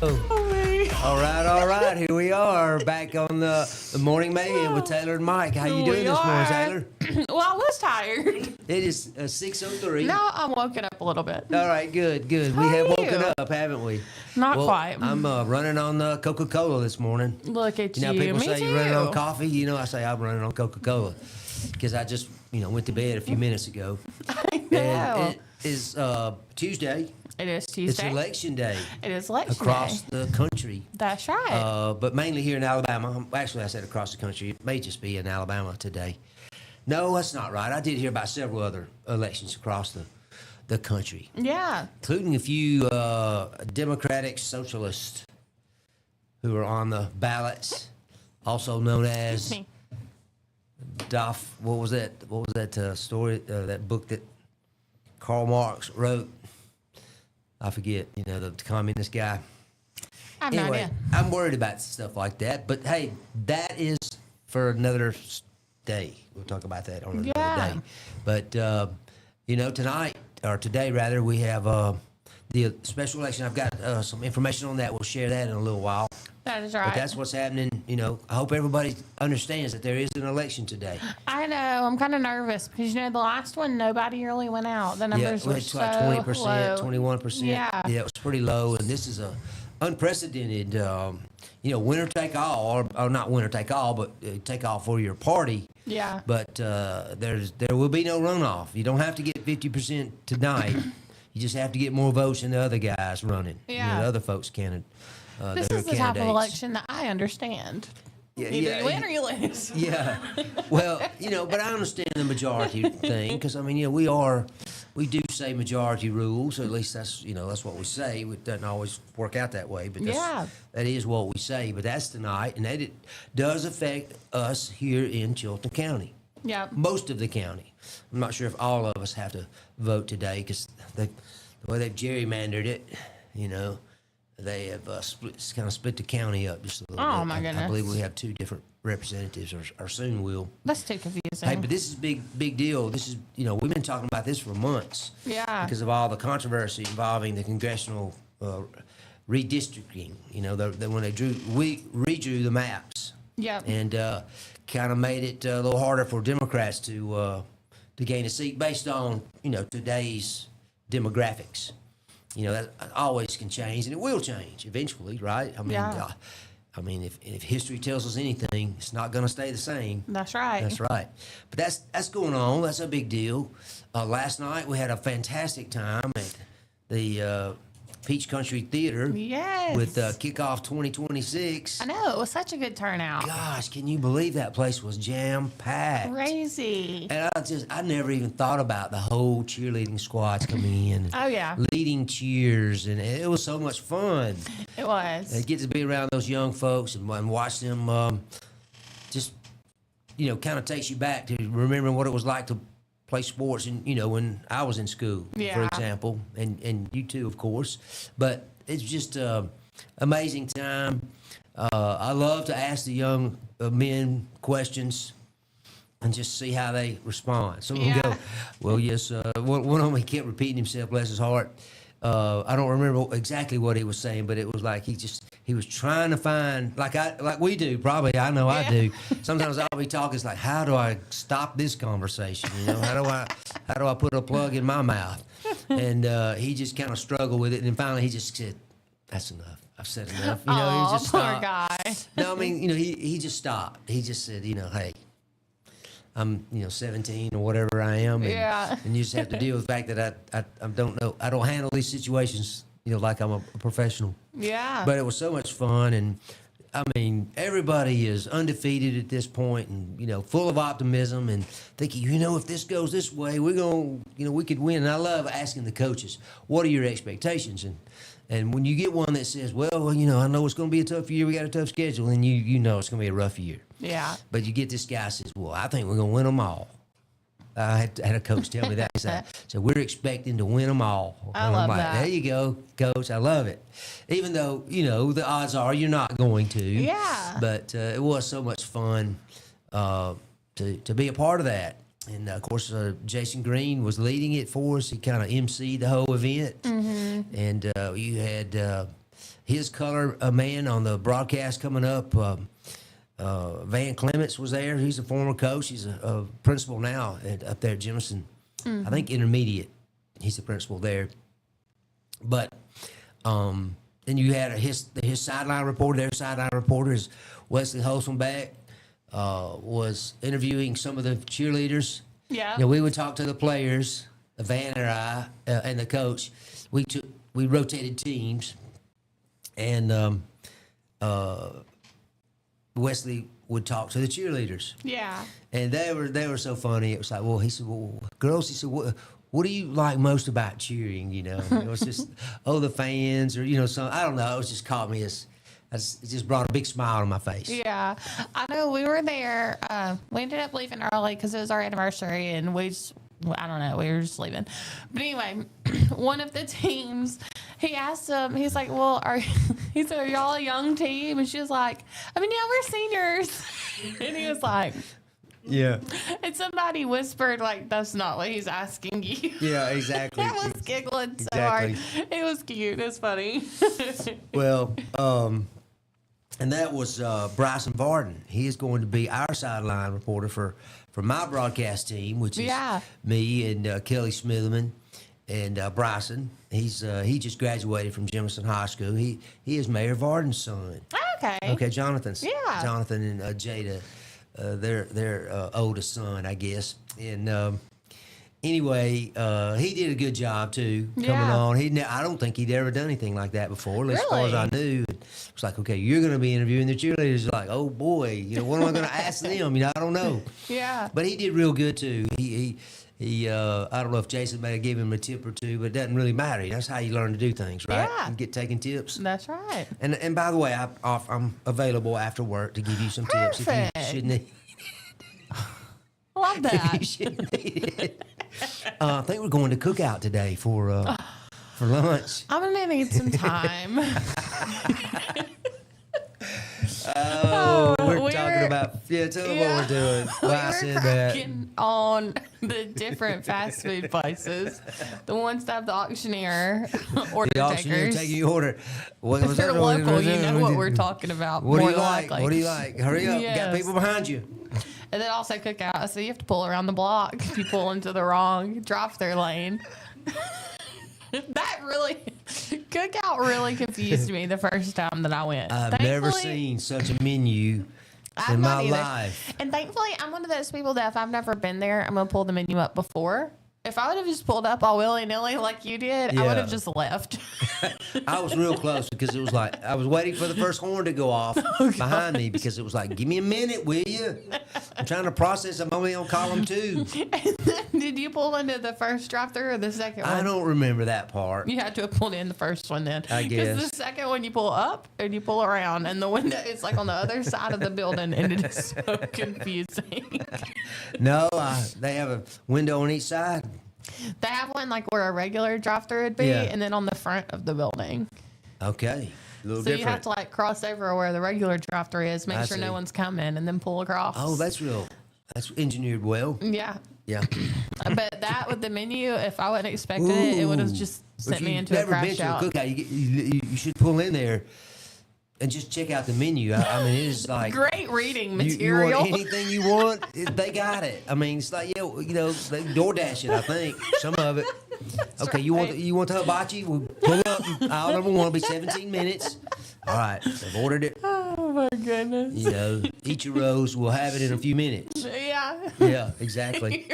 All right. Here we are back on the Morning Mayhem with Taylor and Mike. How you doing this morning, Taylor? Well, I was tired. It is 6:03. No, I'm woken up a little bit. All right, good. We How have are woken you? up, haven't we? Not quite. I'm running on Coca-Cola this morning. Look at You know, you. people Me say too. you're running on coffee. You know, I say I'm running on Coca-Cola because I just, went to bed a few minutes ago. I know. And it is Tuesday. It is It's Tuesday. election day It is election across day. the country. That's right. But mainly here in Alabama. Actually, I said across the country. It may just be in Alabama today. No, that's not right. I did hear about several other elections across the country, Yeah. including a few Democratic Socialists who are on the ballots, also known as Me. Duff. What was that? What was that story? That book that Karl Marx wrote? I forget. The communist guy. I have no Anyway, idea. I'm worried about stuff like that. But hey, that is for another day. We'll talk about that on another Yeah. day. But tonight or today rather, we have the special election. I've got some information on that. We'll share that in a little while. That is right. But that's what's happening. I hope everybody understands that there is an election today. I know. I'm kind of nervous because, the last one, nobody really went out. The numbers we were had so like 20%, low. 21%. Yeah. It was pretty low, and this is a unprecedented, winner take all, or not winner take all, but take all for your party. Yeah. But there will be no runoff. You don't have to get 50% tonight. You just have to get more votes than the other guys running. Yeah. The other folks can. This is the type of election that I understand. Either you win or you lose. Yeah. Well, but I understand the majority thing because we do say majority rules. At least that's what we say. It doesn't always work out that way, but that is what we say. But that's tonight, and it does affect us here in Chilton County. Yeah. Most of the county. I'm not sure if all of us have to vote today because the way they've gerrymandered it, they have split the county up just a little bit. Oh, my goodness. I believe we have two different representatives, or soon will. That's too confusing. Hey, but this is big deal. This is, we've been talking about this for months. Yeah. Because of all the controversy involving the congressional redistricting. When they redrew the maps. Yep. And kind of made it a little harder for Democrats to gain a seat based on today's demographics. That always can change, and it will change eventually, right? If history tells us anything, it's not going to stay the same. That's right. That's right. But that's going on. That's a big deal. Last night we had a fantastic time at the Peach Country Theater. Yes. With Kickoff 2026. I know. It was such a good turnout. Gosh, can you believe that place was jam-packed? Crazy. And I never even thought about the whole cheerleading squads coming in. Oh, yeah. Leading cheers, and it was so much fun. It was. And get to be around those young folks and watch them just, kind of takes you back to remembering what it was like to play sports, and when I was in school, for Yeah. example, and you too, of course. But it's just amazing time. I love to ask the young men questions and just see how they respond. Some of them go, "Well, yes." One of them, he kept repeating himself, bless his heart. I don't remember exactly what he was saying, but it was like he was trying to find, like we do, probably. I know I do. Sometimes I'll be talking, it's like, how do I stop this conversation? How do I put a plug in my mouth? And he just kind of struggled with it, and then finally he just said, "That's enough. I've said enough." He just poor stopped. guy. No, he just stopped. He just said, "Hey, I'm 17 or whatever I am, and you just have to deal with the fact that I don't know, I don't handle these situations like I'm a professional." Yeah. But it was so much fun, and everybody is undefeated at this point, and full of optimism and thinking, if this goes this way, we're going, we could win. And I love asking the coaches, what are your expectations? And when you get one that says, well, I know it's going to be a tough year, we got a tough schedule, and you know it's going to be a rough year. Yeah. But you get this guy says, well, I think we're going to win them all. I had a coach tell me that. He said, so we're expecting to win them all. I and love I'm like, that. there you go, coach. I love it. Even though, the odds are you're not going to. Yeah. But it was so much fun to be a part of that. And, of course, Jason Green was leading it for us. He kind of emceed the whole event. Mm-hmm. And you had his color man on the broadcast coming up. Van Clements was there. He's a former coach. He's a principal now up there at Jemison. I think intermediate. He's the principal there. But then you had his sideline reporter. Their sideline reporter is Wesley Holstenbeck. Was interviewing some of the cheerleaders. Yeah. You know, we would talk to the players, Van and I, and the coach. We rotated teams, and Wesley would talk to the cheerleaders. Yeah. And they were so funny. It was like, well, he said, well, girls, he said, what do you like most about cheering? You know, it was just, the fans, or I don't know. It was just caught me as. It just brought a big smile on my face. Yeah. I know we were there. We ended up leaving early because it was our anniversary, and we were just leaving. But anyway, one of the teams, he asked them, he's like, well, are y'all a young team? And she was like, yeah, we're seniors. And he was like, yeah. And somebody whispered, like, that's not what he's asking you. Yeah, exactly. I was giggling so hard. It was cute. It was funny. Well, and that was Bryson Varden. He is going to be our sideline reporter for my broadcast team, which is me and Kelly Smitherman and Bryson. He just graduated from Jemison High School. He is Mayor Varden's son. Okay, Jonathan's. Yeah. Jonathan and Jada, their oldest son, I guess. And anyway, he did a good job too coming on. I don't think he'd ever done anything like that before, as far as I knew. It was like, okay, you're going to be interviewing the cheerleaders. Like, oh boy, what am I going to ask them? I don't know. Yeah. But he did real good too. He I don't know if Jason may have given him a tip or two, but it doesn't really matter. That's how you learn to do things, right? Yeah. You get taking tips. That's right. And by the way, I'm available after work to give you some tips if you should need. Love that. If you should need it. I think we're going to Cookout today for lunch. I'm gonna need some time. We're talking about tell them what we're doing. Why I said that. On the different fast food places, the ones that have the auctioneer order The auctioneer takers. taking your order. What was They're that? local, you know what we're talking about. What do more you like? likely. What do you like? Hurry up! Yes. Got people behind you. And then also Cookout, so you have to pull around the block if you pull into the wrong drive-through lane. Cookout really confused me the first time that I went. I've never seen such a menu in my life. And thankfully, I'm one of those people that if I've never been there, I'm going to pull the menu up before. If I would have just pulled up all willy-nilly like you did, I would have just left. I was real close because it was like I was waiting for the first horn to go off behind me because it was like, give me a minute, will you? I'm trying to process. I'm only on column 2. And then, did you pull into the first drive-through or the second one? I don't remember that part. You had to have pulled in the first one then. I guess. Because the second one you pull up and you pull around and the window is like on the other side of the building and it is so confusing. No, they have a window on each side. They have one like where a regular drive-through would be and then on the front of the building. Okay. A little So different. you have to like cross over where the regular drive-through is, make sure see. no one's coming, and then pull across. Oh, that's engineered well. Yeah. Yeah. But that with the menu, if I wasn't expecting it would have just sent me into a crash out. If you've never been to a cookout, you should pull in there and just check out the menu. I mean, it is like great reading you material. want anything you want, they got it. I mean, it's like they DoorDash it. I think some of it. That's okay, right. you want the hibachi? We'll pull up. Aisle number 1 will be 17 minutes. All right, I've ordered it. Oh my goodness. Eat your roast. We'll have it in a few minutes. Yeah. Yeah, exactly.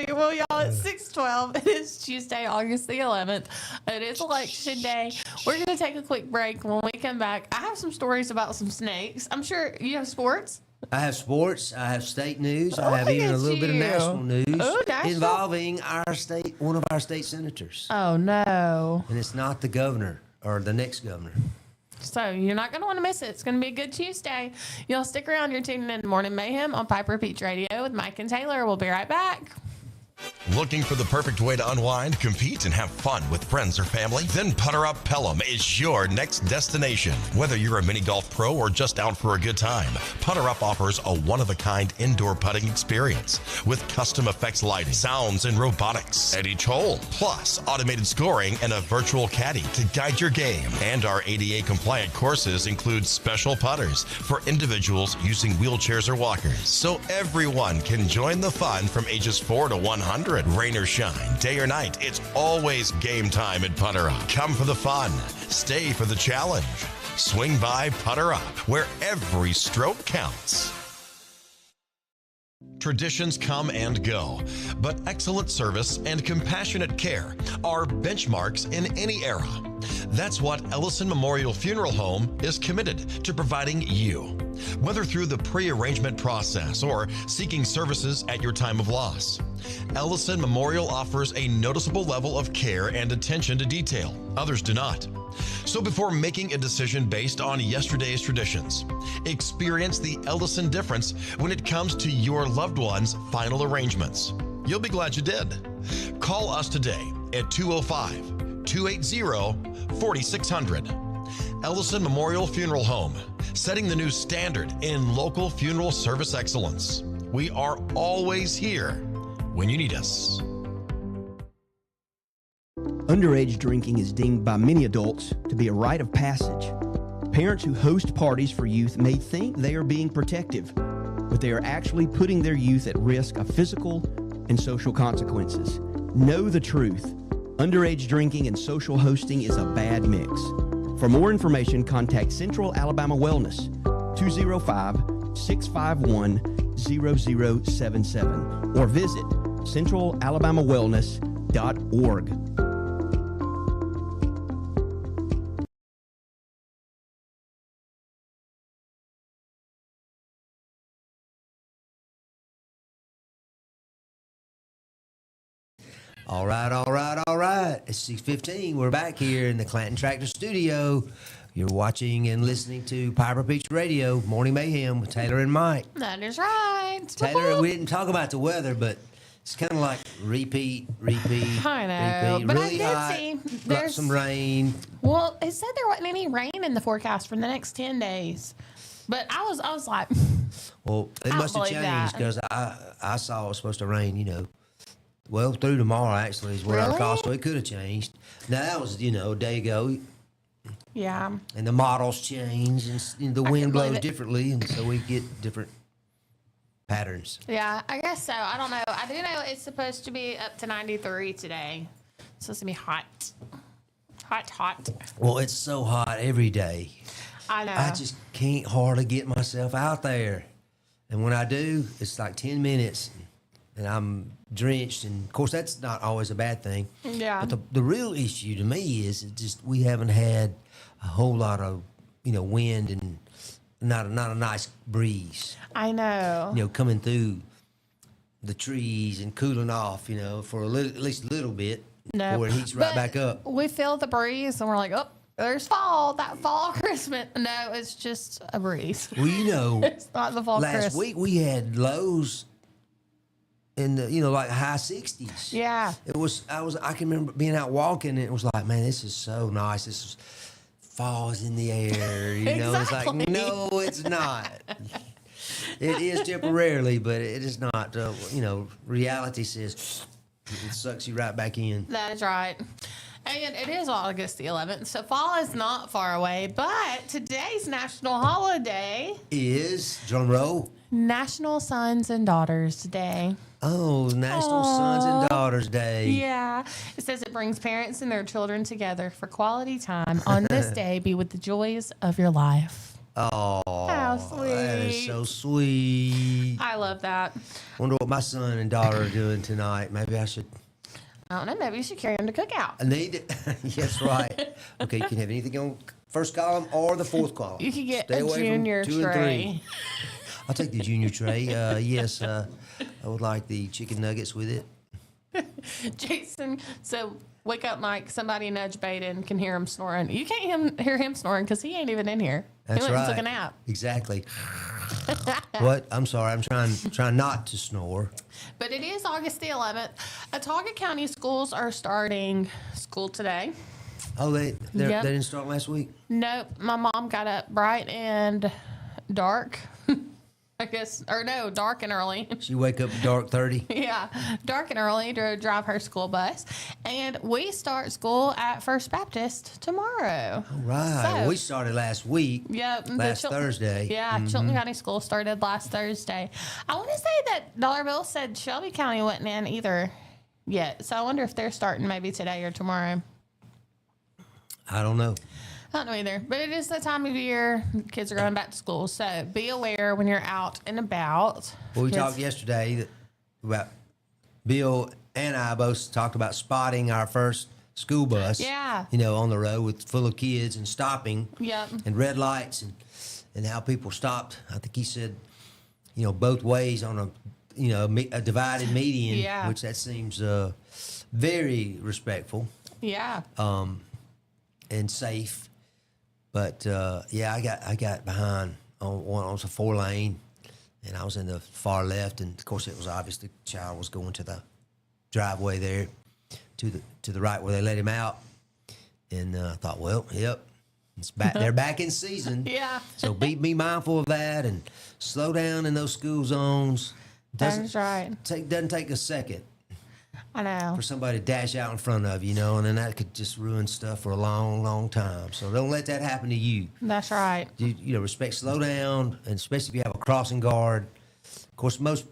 Well, y'all, it's 6:12. It is Tuesday, August the 11th. It is election day. We're going to take a quick break. When we come back, I have some stories about some snakes. I'm sure you have sports. I have sports. I have state news. I have even a little bit of national news involving our state, one of our state senators. Oh, no. And it's not the governor or the next governor. So you're not going to want to miss it. It's going to be a good Tuesday. Y'all stick around. You're tuning in to Morning Mayhem on Piper Peach Radio with Mike and Taylor. We'll be right back. Looking for the perfect way to unwind, compete, and have fun with friends or family? Then Putter Up Pelham is your next destination. Whether you're a mini golf pro or just out for a good time, Putter Up offers a one-of-a-kind indoor putting experience with custom effects lighting, sounds, and robotics at each hole, plus automated scoring and a virtual caddy to guide your game. And our ADA-compliant courses include special putters for individuals using wheelchairs or walkers, so everyone can join the fun from ages 4 to 100. Rain or shine, day or night, it's always game time at Putter Up. Come for the fun, stay for the challenge. Swing by Putter Up, where every stroke counts. Traditions come and go, but excellent service and compassionate care are benchmarks in any era. That's what Ellison Memorial Funeral Home is committed to providing you. Whether through the pre-arrangement process or seeking services at your time of loss, Ellison Memorial offers a noticeable level of care and attention to detail. Others do not. So before making a decision based on yesterday's traditions, experience the Ellison difference when it comes to your loved one's final arrangements. You'll be glad you did. Call us today at 205-280-4600. Ellison Memorial Funeral Home, setting the new standard in local funeral service excellence. We are always here when you need us. Underage drinking is deemed by many adults to be a rite of passage. Parents who host parties for youth may think they are being protective, but they are actually putting their youth at risk of physical and social consequences. Know the truth. Underage drinking and social hosting is a bad mix. For more information, contact Central Alabama Wellness, 205-651-0077, or visit centralalabamawellness.org. All right. It's 6:15. We're back here in the Clanton Tractor Studio. You're watching and listening to Piper Peach Radio, Morning Mayhem with Taylor and Mike. That is right. Taylor, we didn't talk about the weather, but it's kind of like repeat. I know, repeat. but Really I hot, did see got there's some rain. Well, it said there wasn't any rain in the forecast for the next 10 days. But I was like, Well, it I must have believe changed that. because I saw it was supposed to rain, well, through tomorrow, actually, is what I Really? thought. So it could have changed. Now, that was, a day ago. yeah. And the models change, and the wind believe blows it. differently, and so we get different patterns. Yeah, I guess so. I don't know. I do know it's supposed to be up to 93 today. It's supposed to be hot. Hot. Well, it's so hot every day. I know. I just can't hardly get myself out there. And when I do, it's like 10 minutes, and I'm drenched. And, of course, that's not always a bad thing. Yeah. But the real issue to me is it just we haven't had a whole lot of, wind and not a nice breeze. I know. Coming through the trees and cooling off, for at least a little bit No. before it heats right But back up. We feel the breeze and we're like, oh, there's fall. That fall Christmas. No, it's just a breeze. Well, It's not the fall last Christmas. week we had lows in the, like high 60s. Yeah. I can remember being out walking and it was like, man, this is so nice. This is fall's in the air. It's like, Exactly. no, it's not. It is temporarily, but it is not. Reality says it sucks you right back in. That is right. And it is August the 11th, so fall is not far away. But today's national holiday, Is drum roll. National Sons and Daughters Day. Oh, National Sons and Daughters Day. Yeah. It says it brings parents and their children together for quality time. On this day, be with the joys of your life. Oh, How sweet. that is so sweet. I love that. Wonder what my son and daughter are doing tonight. Maybe I should. I don't know. Maybe you should carry them to cookout. I need it. Yes, right. Okay, you can have anything on first column or the fourth column. You could get Stay a away from junior 2 and 3. tray. I'll take the junior tray. Yes, I would like the chicken nuggets with it. Jason, so wake up, Mike. Somebody nudge Baden. Can hear him snoring. You can't hear him snoring because he ain't even in here. That's he went right. and took a nap. Exactly. What? I'm sorry. I'm trying not to snore. But it is August the 11th. Autauga County schools are starting school today. Oh, they Yep. didn't start last week? Nope. My mom got up bright and dark. I guess, or no, dark and early. She wake up at dark 30? Yeah, dark and early to drive her school bus. And we start school at First Baptist tomorrow. All right. So- We started last week. Yep. the Last Chil- Thursday. Yeah, Chilton County School started last Thursday. I want to say that Dollar Bill said Shelby County wasn't in either yet. So I wonder if they're starting maybe today or tomorrow. I don't know. I don't know either. But it is the time of year kids are going back to school. So be aware when you're out and about. Well, we Kids- talked yesterday about Bill and I both talked about spotting our first school bus. Yeah. You know, on the road with full of kids and stopping. Yep. And red lights and how people stopped. I think he said, you know, both ways on a divided median. Yeah. Which that seems very respectful Yeah. and safe. But yeah, I got behind on a 4-lane, and I was in the far left, and of course it was obvious the child was going to the driveway there, to the right where they let him out, and I thought, well, yep, it's back. They're back in season. Yeah. So be mindful of that and slow down in those school zones. That's right. Doesn't take a second I know. for somebody to dash out in front of you, you know, and then that could just ruin stuff for a long, long time. So don't let that happen to you. That's right. You know, respect, slow down, and especially if you have a crossing guard. Of course, most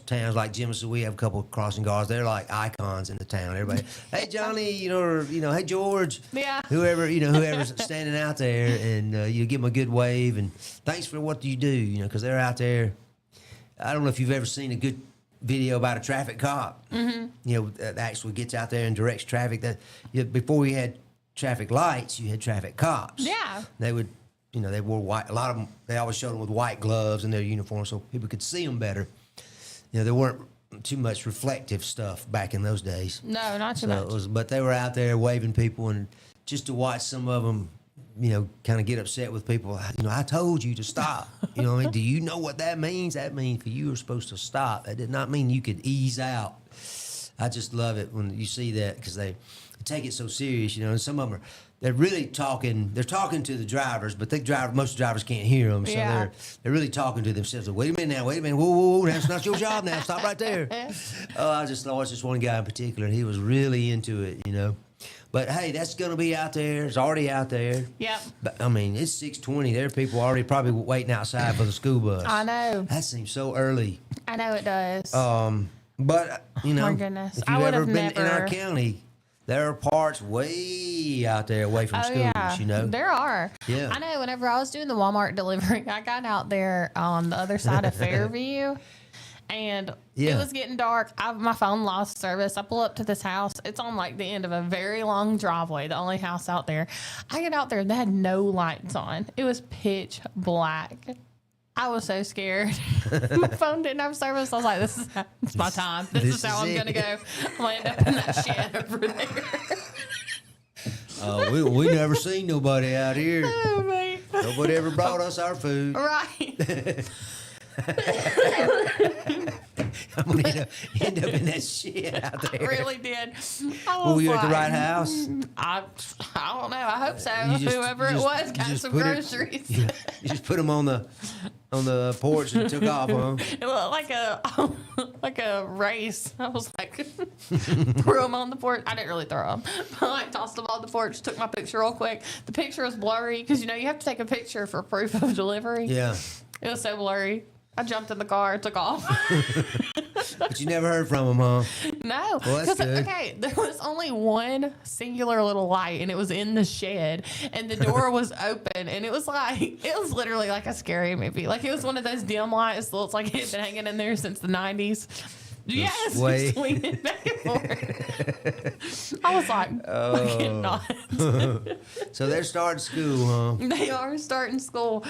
towns like Jemison, we have a couple of crossing guards. They're like icons in the town. Everybody, hey Johnny, hey George, Yeah. whoever's standing out there, and you give them a good wave and thanks for what you do, because they're out there. I don't know if you've ever seen a good video about a traffic cop. Mm-hmm. That actually gets out there and directs traffic. That before we had traffic lights, you had traffic cops. Yeah. They would, they wore white. A lot of them, they always showed them with white gloves in their uniform so people could see them better. There weren't too much reflective stuff back in those days. No, not too much. But they were out there waving people, and just to watch some of them, kind of get upset with people. I told you to stop. Do you know what that means? That means you were supposed to stop. That did not mean you could ease out. I just love it when you see that because they take it so serious, and some of them they're really talking. They're talking to the drivers, but most drivers can't hear them, so Yeah. they're really talking to themselves. Wait a minute now. Wait a minute. Whoa. That's not your job now. Stop right there. I just watched this one guy in particular, and he was really into it, But hey, that's going to be out there. It's already out there. Yep. But I mean, it's 6:20. There are people already probably waiting outside for the school bus. I know. That seems so early. I know it does. But my goodness. if I you've would ever have been in our never- county, there are parts way out there away from schools. There are. Yeah. I know. Whenever I was doing the Walmart delivery, I got out there on the other side of Fairview, and Yeah. it was getting dark. My phone lost service. I pull up to this house. It's on like the end of a very long driveway, the only house out there. I get out there, and they had no lights on. It was pitch black. I was so scared. My phone didn't have service. I was like, it's my time. This is how I'm going to go. I'm going to end up in that shed over there. We never seen nobody out here. Oh, man. Nobody ever brought us our food. Right. I'm gonna end up in that shit out I there. really did. Were you at the right house? I don't know. I hope so. You just- Whoever you it just- was you got just some put it- groceries. You just put them on the porch and took off, huh? It looked like a race. I was like, threw them on the porch. I didn't really throw them. I tossed them on the porch, took my picture real quick. The picture was blurry because, you have to take a picture for proof of delivery. Yeah. It was so blurry. I jumped in the car, took off. But you never heard from them, huh? No. Well, that's 'Cause, good. okay, there was only one singular little light, and it was in the shed, and the door was open, and it was literally like a scary movie. Like, it was one of those dim lights that looks like it had been hanging in there since the 90s. Yes, sway. swinging back and forth. I was like, I cannot. So they're starting school, huh? They are starting school.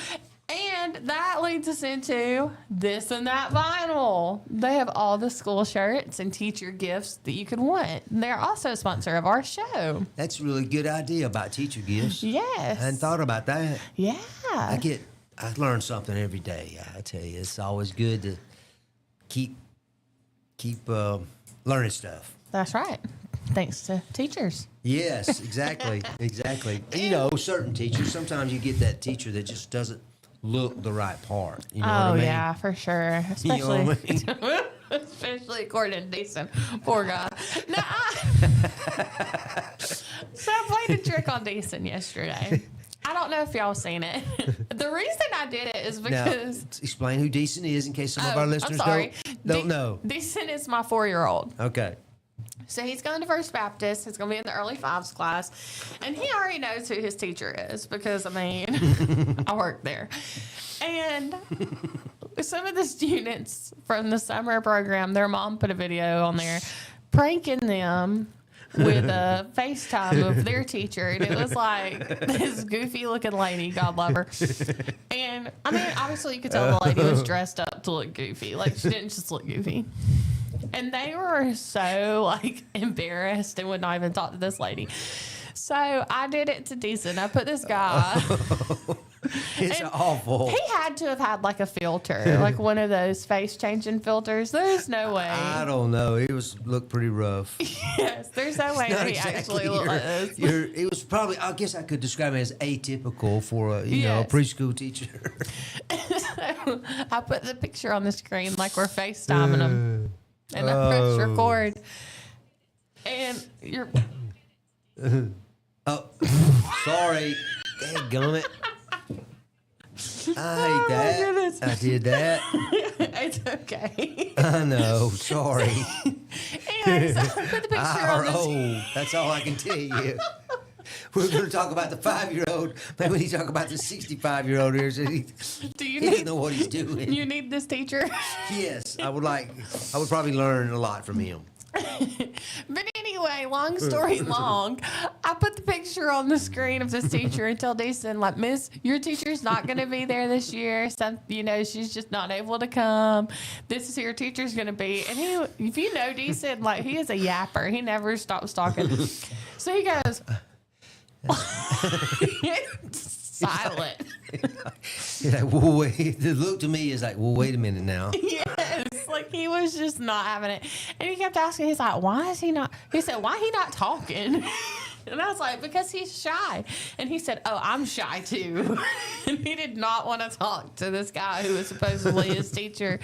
And that leads us into This and That Vinyl. They have all the school shirts and teacher gifts that you could want. They're also a sponsor of our show. That's a really good idea about teacher gifts. Yes. I hadn't thought about that. Yeah. I get I learn something every day. I tell you, it's always good to keep learning stuff. That's right. Thanks to teachers. Yes, exactly, exactly. And, you know, certain teachers. Sometimes you get that teacher that just doesn't look the right part. You know what I mean? Yeah, for sure. You Especially, know what I mean? especially according to Deason. Poor guy. No, so I played a trick on Deason yesterday. I don't know if y'all seen it. The reason I did it is Now, because explain who Decent is in case some of Oh, our I'm listeners sorry. don't know. Deason is my 4-year-old. Okay. So he's going to First Baptist. He's going to be in the early fives class. And he already knows who his teacher is because, I mean, I work there. And some of the students from the summer program, their mom put a video on there pranking them with a FaceTime of their teacher. And it was like this goofy looking lady, God love her. And, I mean, obviously you could tell the lady was dressed up to look goofy. Like, she didn't just look goofy. And they were so, like, embarrassed and would not even talk to this lady. So I did it to Decent. I put this guy. It's awful. He had to have had, like, a filter, like one of those face-changing filters. There's no way. I don't know. It looked pretty rough. Yes, there's no way that he actually looked like this. It was probably, I guess I could describe it as atypical for a, you know, a Yes. preschool teacher. So I put the picture on the screen like we're FaceTiming him. And I pressed record. And you're... Oh, sorry. Dadgummit. I hate that. goodness. I did that. It's okay. I know. Sorry. Anyways, I put the picture I on are the old. That's all I can tell you. We're going to talk about the 5-year-old. Maybe we need to talk about the 65-year-old here. So he Do you doesn't need know what he's doing. you need this teacher? Yes, I would probably learn a lot from him. But anyway, long story long, I put the picture on the screen of this teacher and tell Decent, like, Miss, your teacher's not going to be there this year. Some, you know, she's just not able to come. This is who your teacher's going to be. And he, if you know Decent, like, he is a yapper. He never stops talking. So he goes, silent. He's like, well, wait. The look to me is like, well, wait a minute now. Yes, like he was just not having it. And he kept asking, he's like, why is he not? He said, why he not talking? And I was like, because he's shy. And he said, oh, I'm shy too. And he did not want to talk to this guy who was supposedly his teacher.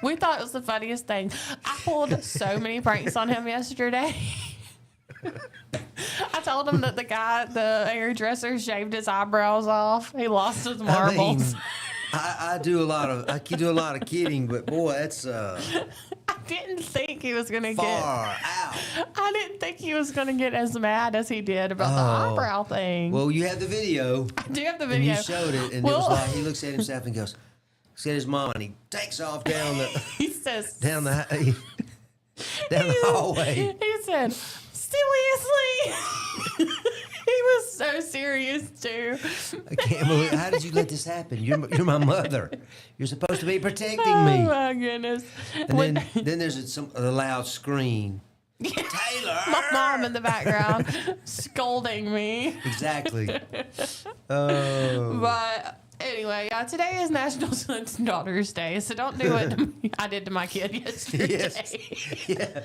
We thought it was the funniest thing. I pulled so many pranks on him yesterday. I told him that the hairdresser, shaved his eyebrows off. He lost his marbles. I do a lot of kidding, but boy, that's I didn't think he was gonna far get. out. I didn't think he was gonna get as mad as he did about the eyebrow thing. Well, you have the video, I do have the and video. you showed it, and it was like he looks at himself and goes, looks at his mom, and he takes off down the He says, down the hallway. He said, seriously. He was so serious too. I can't believe. How did you let this happen? You're my mother. You're supposed to be protecting Oh me. my goodness. And then there's a loud scream. Taylor. My mom in the background scolding me. Exactly. Oh. But anyway, today is National Sons and Daughters Day, so don't do what I did to my kid yesterday. Yes. Yeah.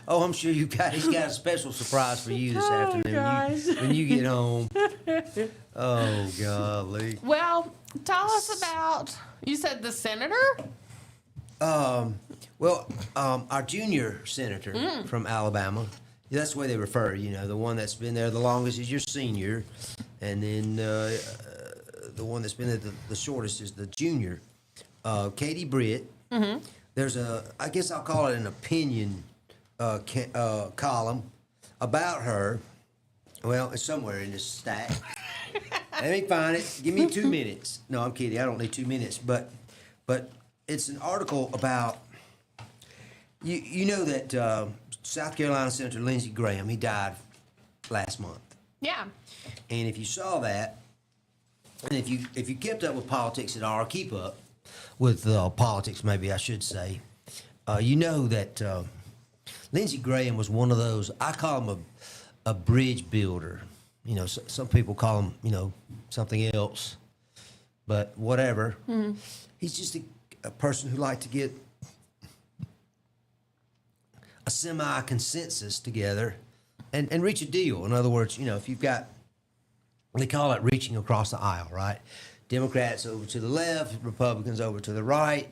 Oh, I'm sure he's got a special surprise for you this afternoon gosh. when you get home. Oh, golly. Well, tell us about, you said the senator? Our junior senator from Alabama, that's the way they refer, the one that's been there the longest is your senior, and then the one that's been there the shortest is the junior, Katie Britt. Mm-hmm. There's I guess I'll call it an opinion column about her. Well, it's somewhere in this stack. Let me find it. Give me 2 minutes. No, I'm kidding. I don't need 2 minutes. But it's an article about, you know that South Carolina Senator Lindsey Graham, he died last month. Yeah. And if you saw that, and if you kept up with politics at all, or keep up with politics, maybe I should say, you know that Lindsey Graham was one of those, I call him a bridge builder. Some people call him, something else. but whatever. He's just a person who liked to get a semi-consensus together and reach a deal. In other words, if you've got, they call it reaching across the aisle, right? Democrats over to the left, Republicans over to the right.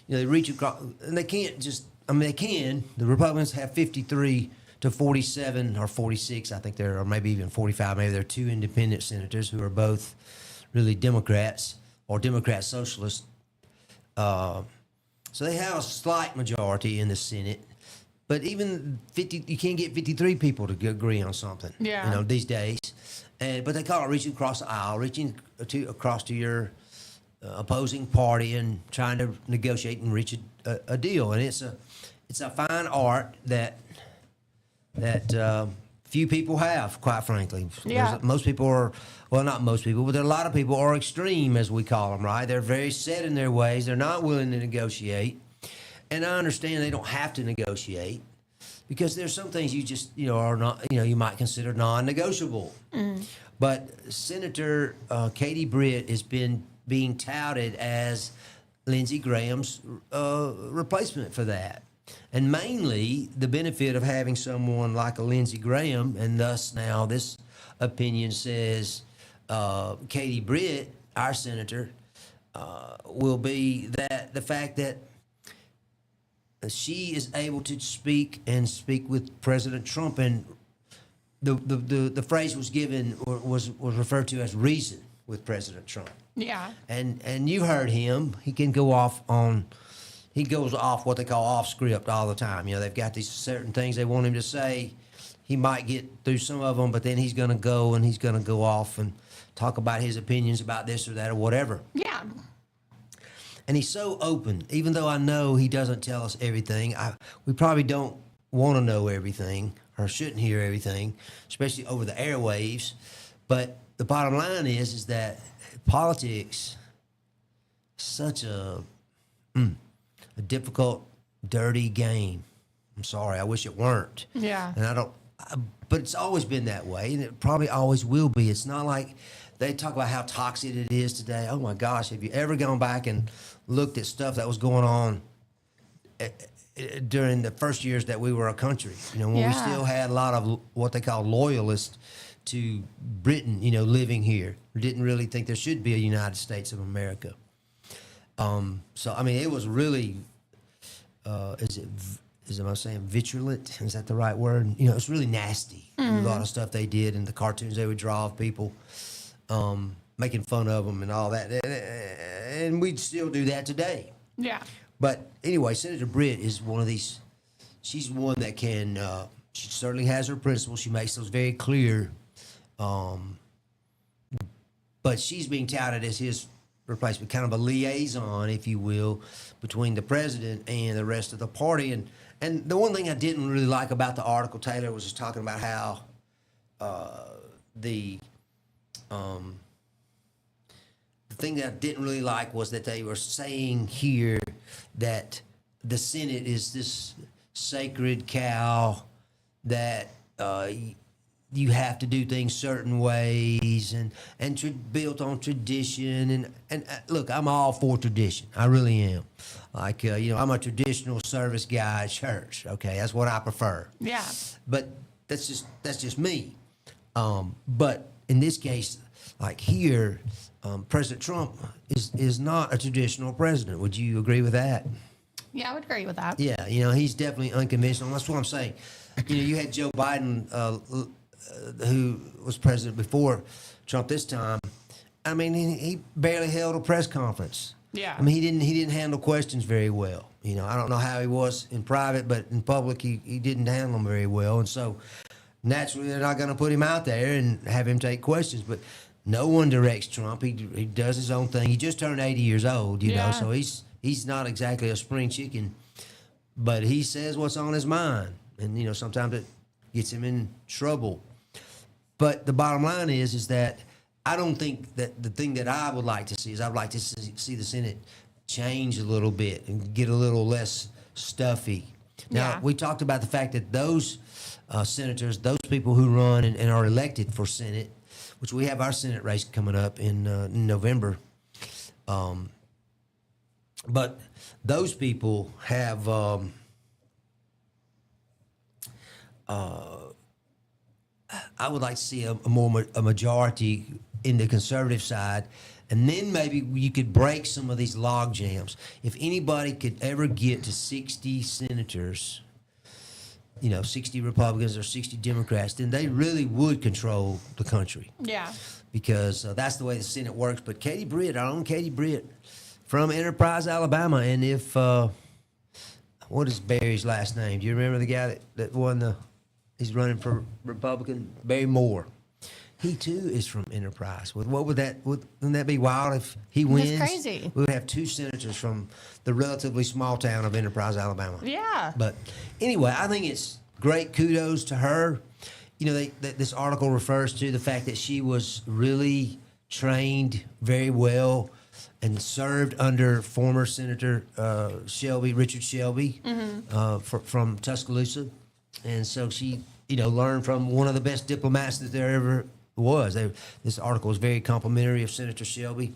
They reach across, and they can't just, they can. The Republicans have 53 to 47 or 46, I think there, or maybe even 45. Maybe there are 2 independent senators who are both really Democrats or Democrat socialists. So they have a slight majority in the Senate. But even 50, you can't get 53 people to agree on something. Yeah. These days, but they call it reaching across the aisle, reaching across to your opposing party and trying to negotiate and reach a deal. And it's a fine art that few people have, quite frankly. Yeah. Most people are, well, not most people, but there are a lot of people are extreme, as we call them, right? They're very set in their ways. They're not willing to negotiate. And I understand they don't have to negotiate because there's some things you just, are not, you might consider non-negotiable. But Senator Katie Britt has been being touted as Lindsey Graham's replacement for that. And mainly the benefit of having someone like a Lindsey Graham, and thus now this opinion says Katie Britt, our senator, will be that the fact that she is able to speak with President Trump, and the phrase was given was referred to as reason with President Trump. Yeah. And you heard him. He goes off what they call off script all the time. They've got these certain things they want him to say. He might get through some of them, but then he's going to go off and talk about his opinions about this or that or whatever. Yeah. And he's so open, even though I know he doesn't tell us everything. We probably don't want to know everything or shouldn't hear everything, especially over the airwaves. But the bottom line is that politics is such a difficult, dirty game. I'm sorry, I wish it weren't. Yeah. And but it's always been that way, and it probably always will be. It's not like they talk about how toxic it is today. Oh my gosh, have you ever gone back and looked at stuff that was going on during the first years that we were a country? When we still had a lot of what they call loyalists to Britain, living here. Didn't really think there should be a United States of America. It was really, am I saying vitriolent? Is that the right word? It's really nasty. A lot of stuff they did and the cartoons they would draw of people, making fun of them and all that. And we'd still do that today. Yeah. But anyway, Senator Britt is one of these, she's one that can, she certainly has her principles. She makes those very clear. But she's being touted as his replacement, kind of a liaison, if you will, between the president and the rest of the party. And the one thing I didn't really like about the article, Taylor, was just talking about how the thing that I didn't really like was that they were saying here that the Senate is this sacred cow that you have to do things certain ways and built on tradition. And look, I'm all for tradition. I really am. Like, I'm a traditional service guy at church. Okay, that's what I prefer. Yeah. But that's just me. But in this case, like here, President Trump is not a traditional president. Would you agree with that? Yeah, I would agree with that. Yeah, he's definitely unconventional. That's what I'm saying. You had Joe Biden, who was president before Trump this time. He barely held a press conference. Yeah. He didn't handle questions very well. I don't know how he was in private, but in public he didn't handle them very well. And so naturally they're not going to put him out there and have him take questions. But no one directs Trump. He does his own thing. He just turned 80 years old, so he's not exactly a spring chicken, but he says what's on his mind. And, sometimes it gets him in trouble. But the bottom line is that I don't think that the thing that I would like to see is I would like to see the Senate change a little bit and get a little less stuffy. Now, we talked about the fact that those senators, those people who run and are elected for Senate, which we have our Senate race coming up in November, But those people have I would like to see a majority in the conservative side, and then maybe you could break some of these log jams. If anybody could ever get to 60 senators, 60 Republicans or 60 Democrats, then they really would control the country. Yeah. Because that's the way the Senate works. But Katie Britt, our own Katie Britt from Enterprise, Alabama, and if what is Barry's last name? Do you remember the guy that won the? He's running for Republican, Barry Moore. He too is from Enterprise. What would that? Wouldn't that be wild if he wins? That's crazy. We would have 2 senators from the relatively small town of Enterprise, Alabama. Yeah. But anyway, I think it's great. Kudos to her. This article refers to the fact that she was really trained very well and served under former Senator Richard Shelby from Tuscaloosa. And so she, learned from one of the best diplomats that there ever was. This article was very complimentary of Senator Shelby,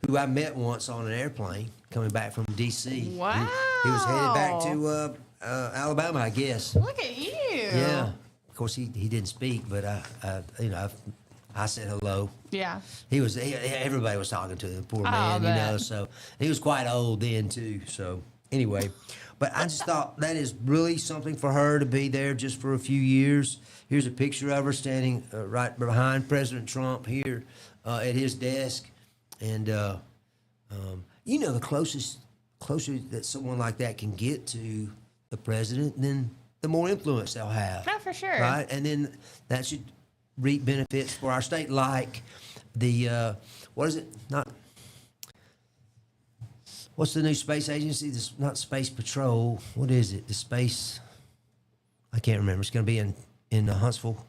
who I met once on an airplane coming back from D.C. Wow. He was headed back to Alabama, I guess. Look at you. Yeah. Of course, he didn't speak, but I said hello. Yeah. Everybody was talking to him, poor I man, bet. So he was quite old then too. So anyway, but I just thought that is really something for her to be there just for a few years. Here's a picture of her standing right behind President Trump here at his desk, and the closer that someone like that can get to the president, then the more influence they'll have. No, for sure. Right, and then that should reap benefits for our state, like the what is it? What's the new space agency? This not Space Patrol. What is it? The space. I can't remember. It's going to be in Huntsville.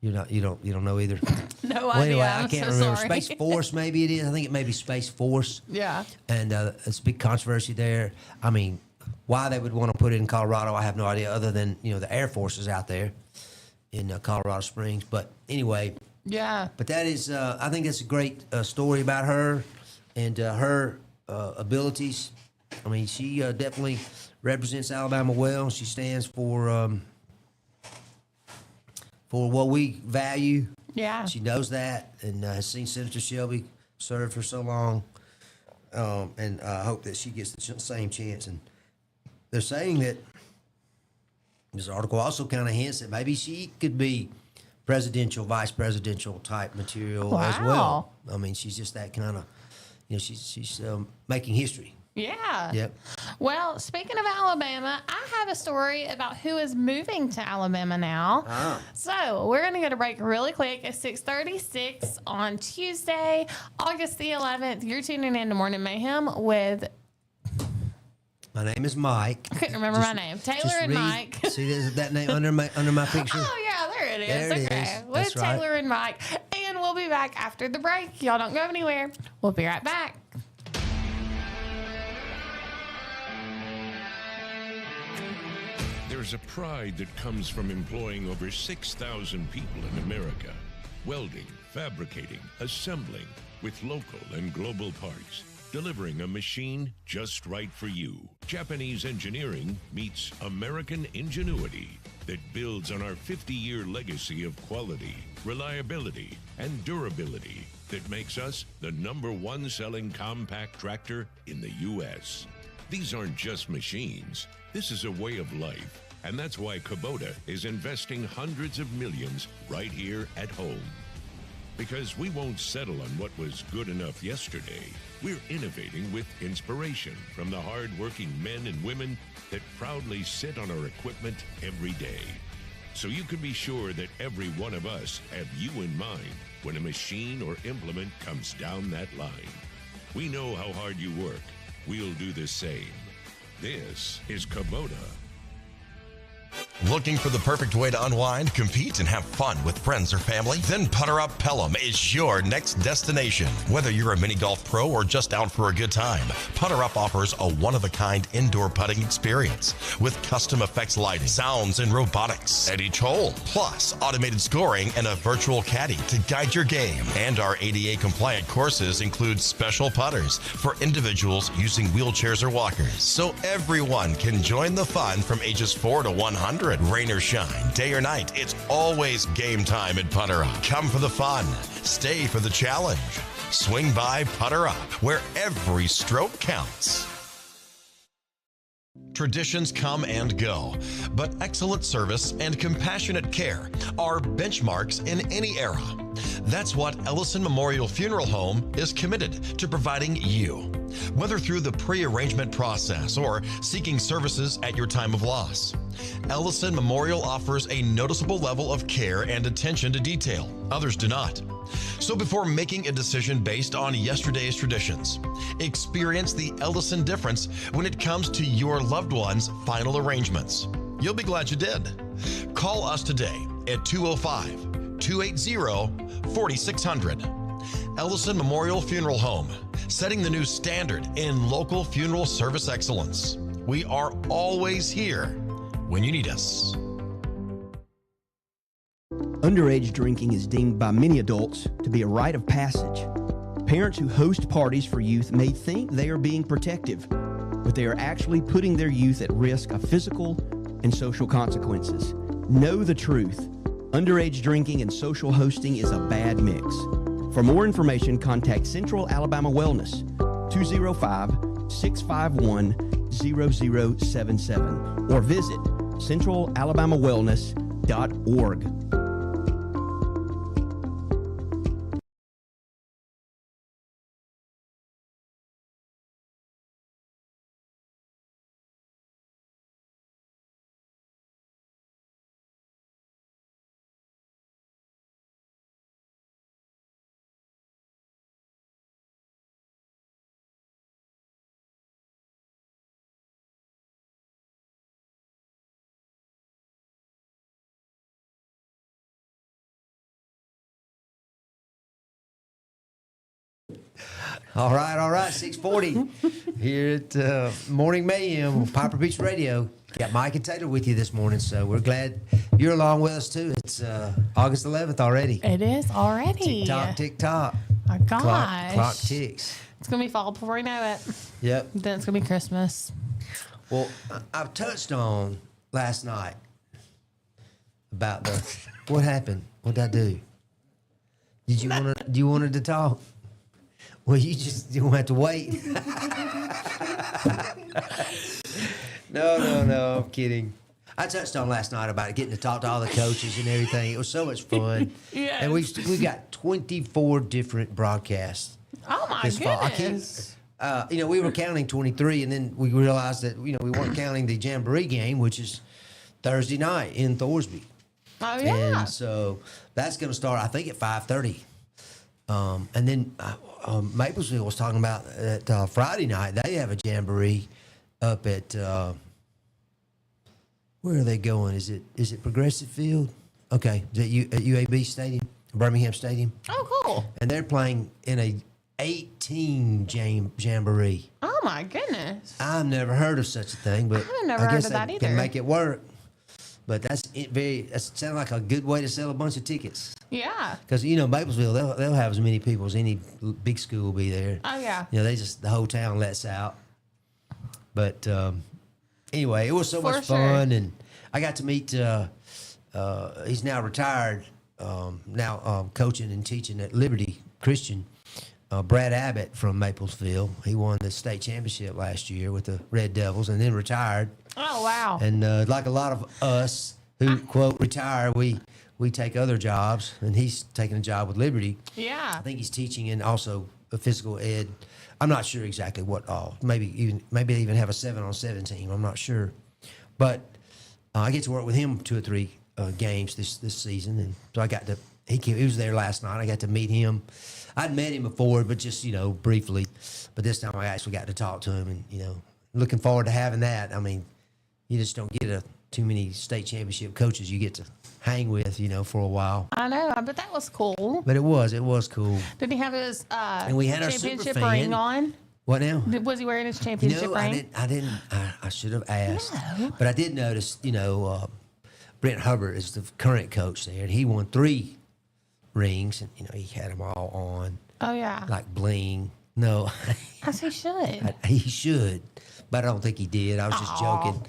You don't know either. No Well, idea. anyway, I'm I can't so remember. sorry. Space Force, maybe it is. I think it may be Space Force. Yeah. And it's a big controversy there. I mean, why they would want to put it in Colorado, I have no idea, other than, the Air Force is out there in Colorado Springs. But anyway, Yeah. but that is, I think that's a great story about her and her abilities. I mean, she definitely represents Alabama well. She stands for what we value. Yeah. She knows that and has seen Senator Shelby serve for so long. And I hope that she gets the same chance. And they're saying that this article also kind of hints that maybe she could be presidential, vice presidential type material as well. I mean, she's just that kind of, she's making history. Yeah. Yep. Well, speaking of Alabama, I have a story about who is moving to Alabama now. Ah. So we're going to go to break really quick at 6:36 on Tuesday, August the 11th. You're tuning in to Morning Mayhem with, My name is Mike. I couldn't remember my name, Taylor and Mike. See that name under my picture? Oh, yeah, there it is. There it okay. is. With That's right. Taylor and Mike. And we'll be back after the break. Y'all don't go anywhere. We'll be right back. There's a pride that comes from employing over 6,000 people in America. Welding, fabricating, assembling with local and global parts. Delivering a machine just right for you. Japanese engineering meets American ingenuity that builds on our 50-year legacy of quality, reliability, and durability that makes us the #1 selling compact tractor in the U.S. These aren't just machines. This is a way of life. And that's why Kubota is investing hundreds of millions right here at home. Because we won't settle on what was good enough yesterday. We're innovating with inspiration from the hard-working men and women that proudly sit on our equipment every day. So you can be sure that every one of us have you in mind when a machine or implement comes down that line. We know how hard you work. We'll do the same. This is Kubota. Looking for the perfect way to unwind, compete, and have fun with friends or family? Then Putter Up Pelham is your next destination. Whether you're a mini golf pro or just out for a good time, Putter Up offers a one-of-a-kind indoor putting experience with custom effects lighting, sounds, and robotics at each hole, plus automated scoring and a virtual caddy to guide your game. And our ADA-compliant courses include special putters for individuals using wheelchairs or walkers, so everyone can join the fun from ages 4 to 100. Rain or shine, day or night, it's always game time at Putter Up. Come for the fun, stay for the challenge. Swing by Putter Up, where every stroke counts. Traditions come and go, but excellent service and compassionate care are benchmarks in any era. That's what Ellison Memorial Funeral Home is committed to providing you, whether through the pre-arrangement process or seeking services at your time of loss. Ellison Memorial offers a noticeable level of care and attention to detail. Others do not. So before making a decision based on yesterday's traditions, experience the Ellison difference when it comes to your loved one's final arrangements. You'll be glad you did. Call us today at 205-280-4600. Ellison Memorial Funeral Home, setting the new standard in local funeral service excellence. We are always here when you need us. Underage drinking is deemed by many adults to be a rite of passage. Parents who host parties for youth may think they are being protective, but they are actually putting their youth at risk of physical and social consequences. Know the truth. Underage drinking and social hosting is a bad mix. For more information, contact Central Alabama Wellness, 205-651-0077, or visit centralalabamawellness.org. All right, 640 here at Morning Mayhem, Piper Beach Radio. Got Mike and Taylor with you this morning, so we're glad you're along with us too. It's August 11th already. It is already. Tick tock. My gosh. Clock ticks. It's going to be fall before we know it. Yep. Then it's going to be Christmas. Well, I've touched on last night about what happened. What did I do? You wanted to talk? Well, you don't have to wait. No, I'm kidding. I touched on last night about getting to talk to all the coaches and everything. It was so much fun. Yes. And we got 24 different broadcasts. Oh, my this goodness. fall. We were counting 23, and then we realized that, we weren't counting the Jamboree game, which is Thursday night in Thorsby. Oh, yeah. And so that's going to start, I think, at 5:30. And then Maplesville was talking about that Friday night, they have a Jamboree up at, where are they going? Is it Progressive Field? Okay. Is it at UAB Stadium, Birmingham Stadium? Oh, cool. And they're playing in a 18 Jamboree. Oh, my goodness. I've never heard of such a thing, but I've never heard guess of that they either. can make it work. But that sounds like a good way to sell a bunch of tickets. Yeah. Because, Maplesville, they'll have as many people as any big school will be there. Oh, yeah. The whole town lets out. But anyway, it was so much sure. fun. And I got to meet, he's now retired, coaching and teaching at Liberty Christian, Brad Abbott from Maplesville. He won the state championship last year with the Red Devils and then retired. Oh, wow. And like a lot of us who, quote, retire, we take other jobs, and he's taking a job with Liberty. Yeah. I think he's teaching and also a physical ed. I'm not sure exactly what all. Maybe they even have a 7-on-7 team. I'm not sure. But I get to work with him 2 or 3 games this season. And so he was there last night. I got to meet him. I'd met him before, but just, briefly. But this time I actually got to talk to him and, looking forward to having that. I mean, you just don't get too many state championship coaches you get to hang with, for a while. I know, but that was cool. But it was cool. Did he have his And we had our championship super fan. ring on? What now? Was he wearing his championship ring? I should have asked. No. But I did notice, Brent Hubbard is the current coach there, and he won 3 rings, and, he had them all on, Oh, yeah. like bling. No, As he should. he should, but I don't think he did. I was just joking.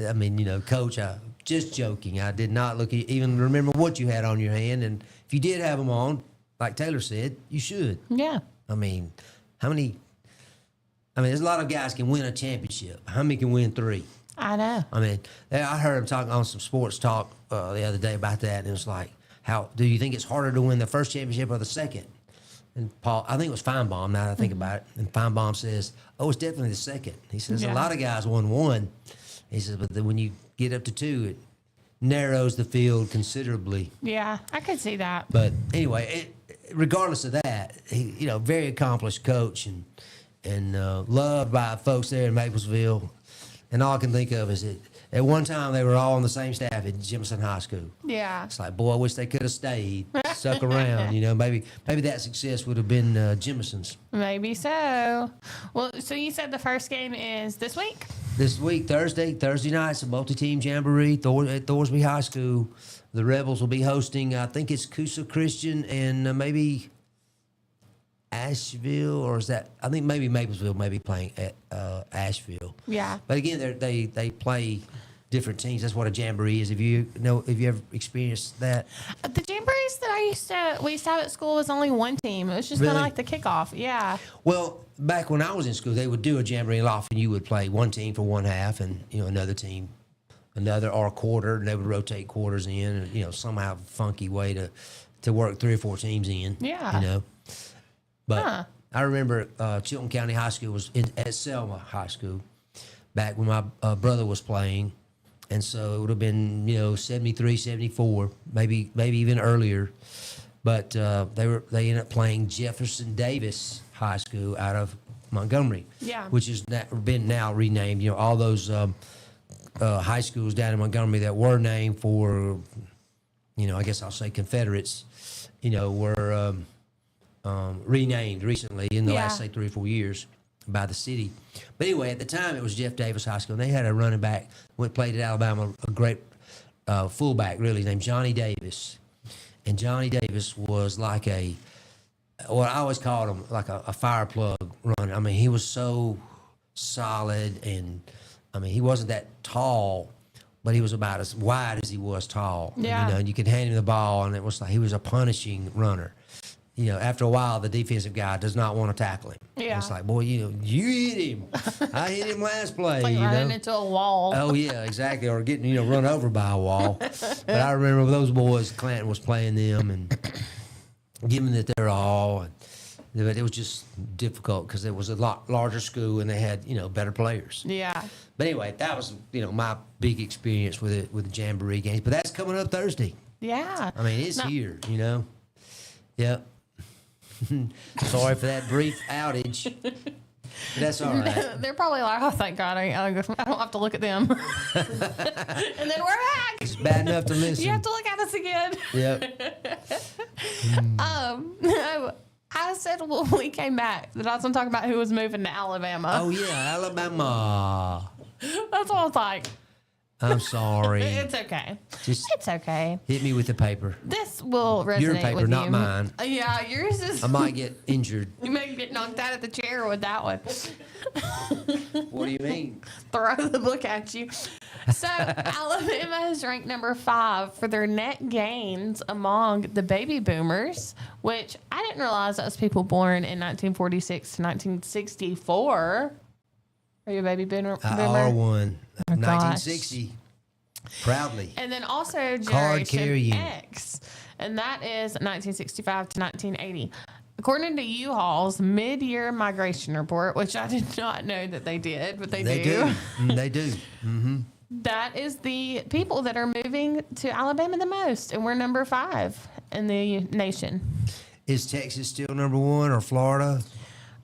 I mean, Coach, just joking. I did not even remember what you had on your hand, and if you did have them on, like Taylor said, you should. Yeah. I mean, there's a lot of guys can win a championship. How many can win 3? I know. I mean, I heard him talking on some sports talk the other day about that, and it was like, how do you think it's harder to win the first championship or the second? And Paul, I think it was Feinbaum, now that I think about it, and Feinbaum says, it's definitely the second. He says, Yeah. a lot of guys won 1. He says, but then when you get up to 2, it narrows the field considerably. Yeah, I could see that. But anyway, regardless of that, he, very accomplished coach and loved by folks there in Maplesville. And all I can think of is that at one time they were all on the same staff at Jemison High School. Yeah. It's like, boy, I wish they could have stayed, stuck around. Maybe that success would have been Jemison's. Maybe so. Well, so you said the first game is this week? This week, Thursday night, it's a multi-team jamboree at Thorsby High School. The Rebels will be hosting, I think it's Coosa Christian and maybe Asheville, or is that? I think maybe Maplesville may be playing at Asheville. Yeah. But again, they play different teams. That's what a jamboree is. Have you ever experienced that? The jamborees that we used to have at school was only one team. It was just kind Really? of like the kickoff. Yeah. Well, back when I was in school, they would do a jamboree, and often you would play one team for one half, and another team, another or a quarter, and they would rotate quarters in, and somehow funky way to work 3 or 4 teams in. Yeah. But I remember Chilton County High School was at Selma High School back when my brother was playing. And so it would have been, 73, 74, maybe even earlier. But they ended up playing Jefferson Davis High School out of Montgomery, Yeah. which has been now renamed. All those high schools down in Montgomery that were named for, I guess I'll say Confederates, were renamed recently in the last, say, 3 or 4 years by the city. But anyway, at the time, it was Jeff Davis High School, and they had a running back, played at Alabama, a great fullback, really, named Johnny Davis. And Johnny Davis was like what I always called him, like a fire plug runner. I mean, he was so solid, and, he wasn't that tall, but he was about as wide as he was tall. Yeah. And you could hand him the ball, and it was like he was a punishing runner. After a while, the defensive guy does not want to tackle him. Yeah. It's like, boy, you hit him. I hit him last play. Like running into a wall. Oh, yeah, exactly. Or getting, run over by a wall. But I remember those boys, Clanton was playing them and giving it their all. But it was just difficult because it was a lot larger school and they had, better players. Yeah. But anyway, that was, my big experience with the Jamboree games. But that's coming up Thursday. Yeah. It's here, Yep. Sorry for that brief outage. That's all right. They're probably like, oh, thank God, I don't have to look at them. And then we're back. It's bad enough to listen. You have to look at us again. Yep. I said when we came back that I was going to talk about who was moving to Alabama. Oh, yeah, Alabama. That's what I was like. I'm sorry. It's okay. Just It's okay. hit me with the paper. This will resonate Your paper, with not you. mine. Yeah, yours is. I might get injured. You may get knocked out of the chair with that one. What do you mean? Throw the book at you. So Alabama is ranked number 5 for their net gains among the baby boomers, which I didn't realize that was people born in 1946 to 1964. Are you a baby boomer? I are one. Oh, 1960. Proudly. And then also Card Generation carrying. X, and that is 1965 to 1980. According to U-Haul's mid-year migration report, which I did not know that they did, but they do. They do. Mm-hmm. That is the people that are moving to Alabama the most, and we're number 5 in the nation. Is Texas still number 1 or Florida?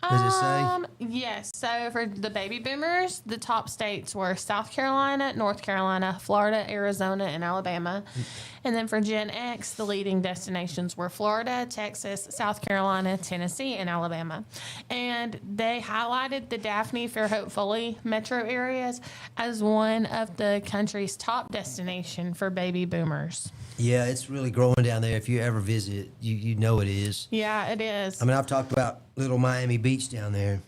Does it say? Yes. So for the baby boomers, the top states were South Carolina, North Carolina, Florida, Arizona, and Alabama. And then for Gen X, the leading destinations were Florida, Texas, South Carolina, Tennessee, and Alabama. And they highlighted the Daphne, Fairhope, Foley metro areas as one of the country's top destination for baby boomers. Yeah, it's really growing down there. If you ever visit, you know it is. Yeah, it is. I mean, I've talked about little Miami Beach down there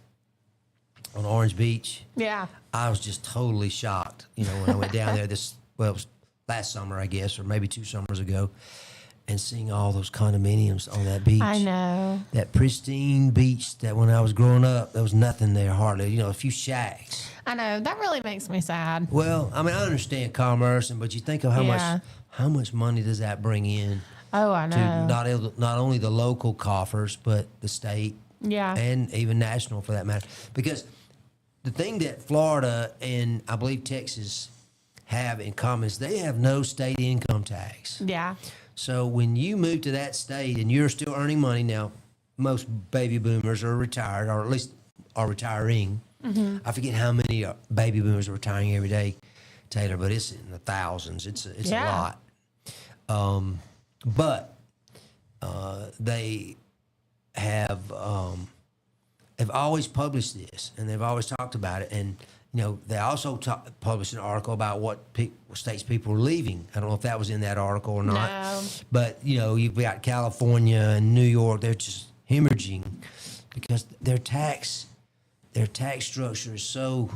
on Orange Beach. Yeah. I was just totally shocked, when I went down there it was last summer, I guess, or maybe 2 summers ago, and seeing all those condominiums on that beach. I know. That pristine beach that when I was growing up, there was nothing there hardly, a few shacks. I know. That really makes me sad. Well, I mean, I understand commerce, but you think of how much money does that bring in Oh, I know. to not only the local coffers, but the state Yeah. and even national for that matter. Because the thing that Florida and I believe Texas have in common is they have no state income tax. Yeah. So when you move to that state and you're still earning money now, most baby boomers are retired, or at least are retiring. Mm-hmm. I forget how many baby boomers are retiring every day, Taylor, but it's in the thousands. It's a lot. But they have always published this, and they've always talked about it. And they also published an article about what states people are leaving. I don't know if that was in that article or not. No. But you've got California and New York. They're just hemorrhaging because their tax structure is so,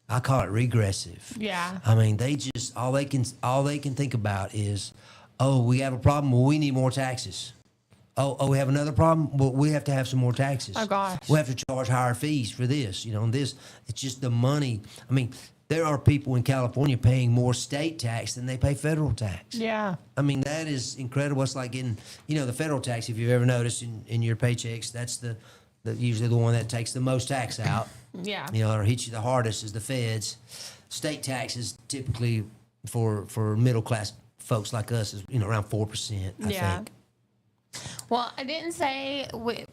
I call it regressive. Yeah. I mean, they just all they can think about is, oh, we have a problem. Well, we need more taxes. Oh, we have another problem. Well, we have to have some more taxes. Oh gosh. We have to charge higher fees for this. And this, it's just the money. I mean, there are people in California paying more state tax than they pay federal tax. Yeah. I mean, that is incredible. It's like getting, the federal tax. If you've ever noticed in your paychecks, that's the usually the one that takes the most tax out. Yeah. Or hits you the hardest is the feds. State taxes typically for middle class folks like us is around 4%. I think. Well, I didn't say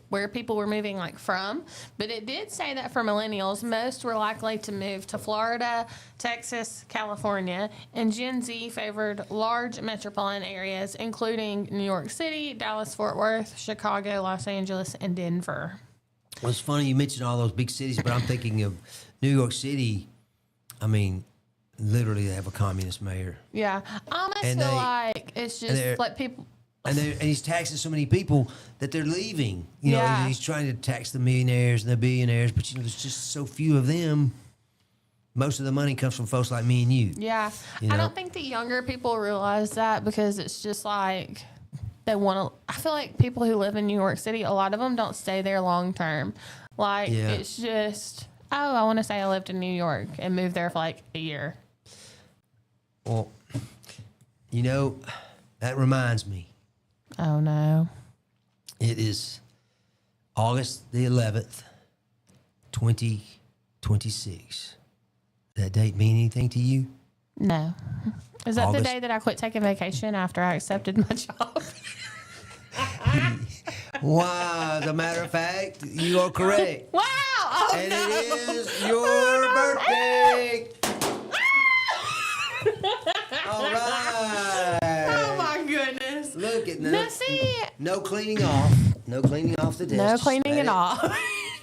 where people were moving from, but it did say that for millennials, most were likely to move to Florida, Texas, California, and Gen Z favored large metropolitan areas, including New York City, Dallas, Fort Worth, Chicago, Los Angeles, and Denver. Well, it's funny you mentioned all those big cities, but I'm thinking of New York City. I mean, literally, they have a communist mayor. Yeah. I almost feel like it's just like people. And he's taxing so many people that they're leaving. He's trying to tax the millionaires and the billionaires, but there's just so few of them. Most of the money comes from folks like me and you. Yeah. I don't think the younger people realize that because it's just like they want to. I feel like people who live in New York City, a lot of them don't stay there long term. It's just, I want to say I lived in New York and moved there for a year. Well, that reminds me. Oh, no. It is August the 11th, 2026. Does that date mean anything to you? No. Is that August. the day that I quit taking vacation after I accepted my job? Wow, as a matter of fact, you are correct. Wow. Oh, And no. it is your birthday. All right. Oh, my goodness. Look at Now, see. no cleaning off. No cleaning off the desk. No Just cleaning let at all.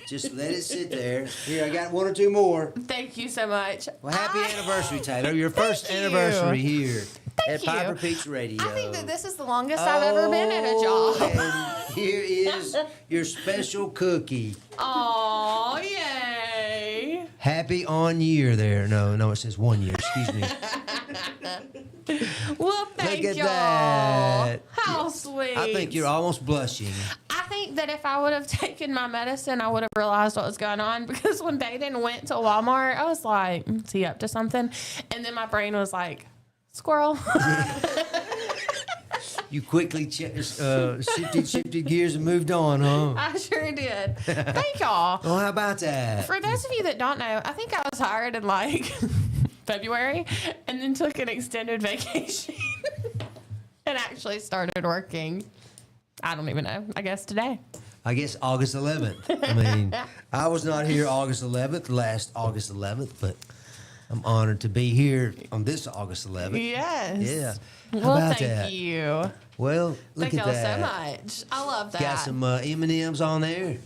Just let it sit there. Here, I got 1 or 2 more. Thank you so much. Well, happy anniversary, Taylor. Your first you. anniversary here at you. Piper Peaks Radio. I think that this is the longest I've ever been at a job. And here is your special cookie. Oh, yay. Happy on year there. No, it says 1 year. Excuse me. Well, thank Look at y'all. that. How sweet. I think you're almost blushing. I think that if I would have taken my medicine, I would have realized what was going on because when Baden went to Walmart, I was like, is he up to something? And then my brain was like, squirrel. You quickly shifted gears and moved on, huh? I sure did. Thank y'all. Well, how about that? For those of you that don't know, I think I was hired in February and then took an extended vacation and actually started working. I don't even know. I guess today. I guess August 11th. I mean, I was not here August 11th, last August 11th, but I'm honored to be here on this August 11th. Yes. Yeah. How Well, about thank that? you. Well, look Thank at y'all that. so much. I love that. Got some M&Ms on there,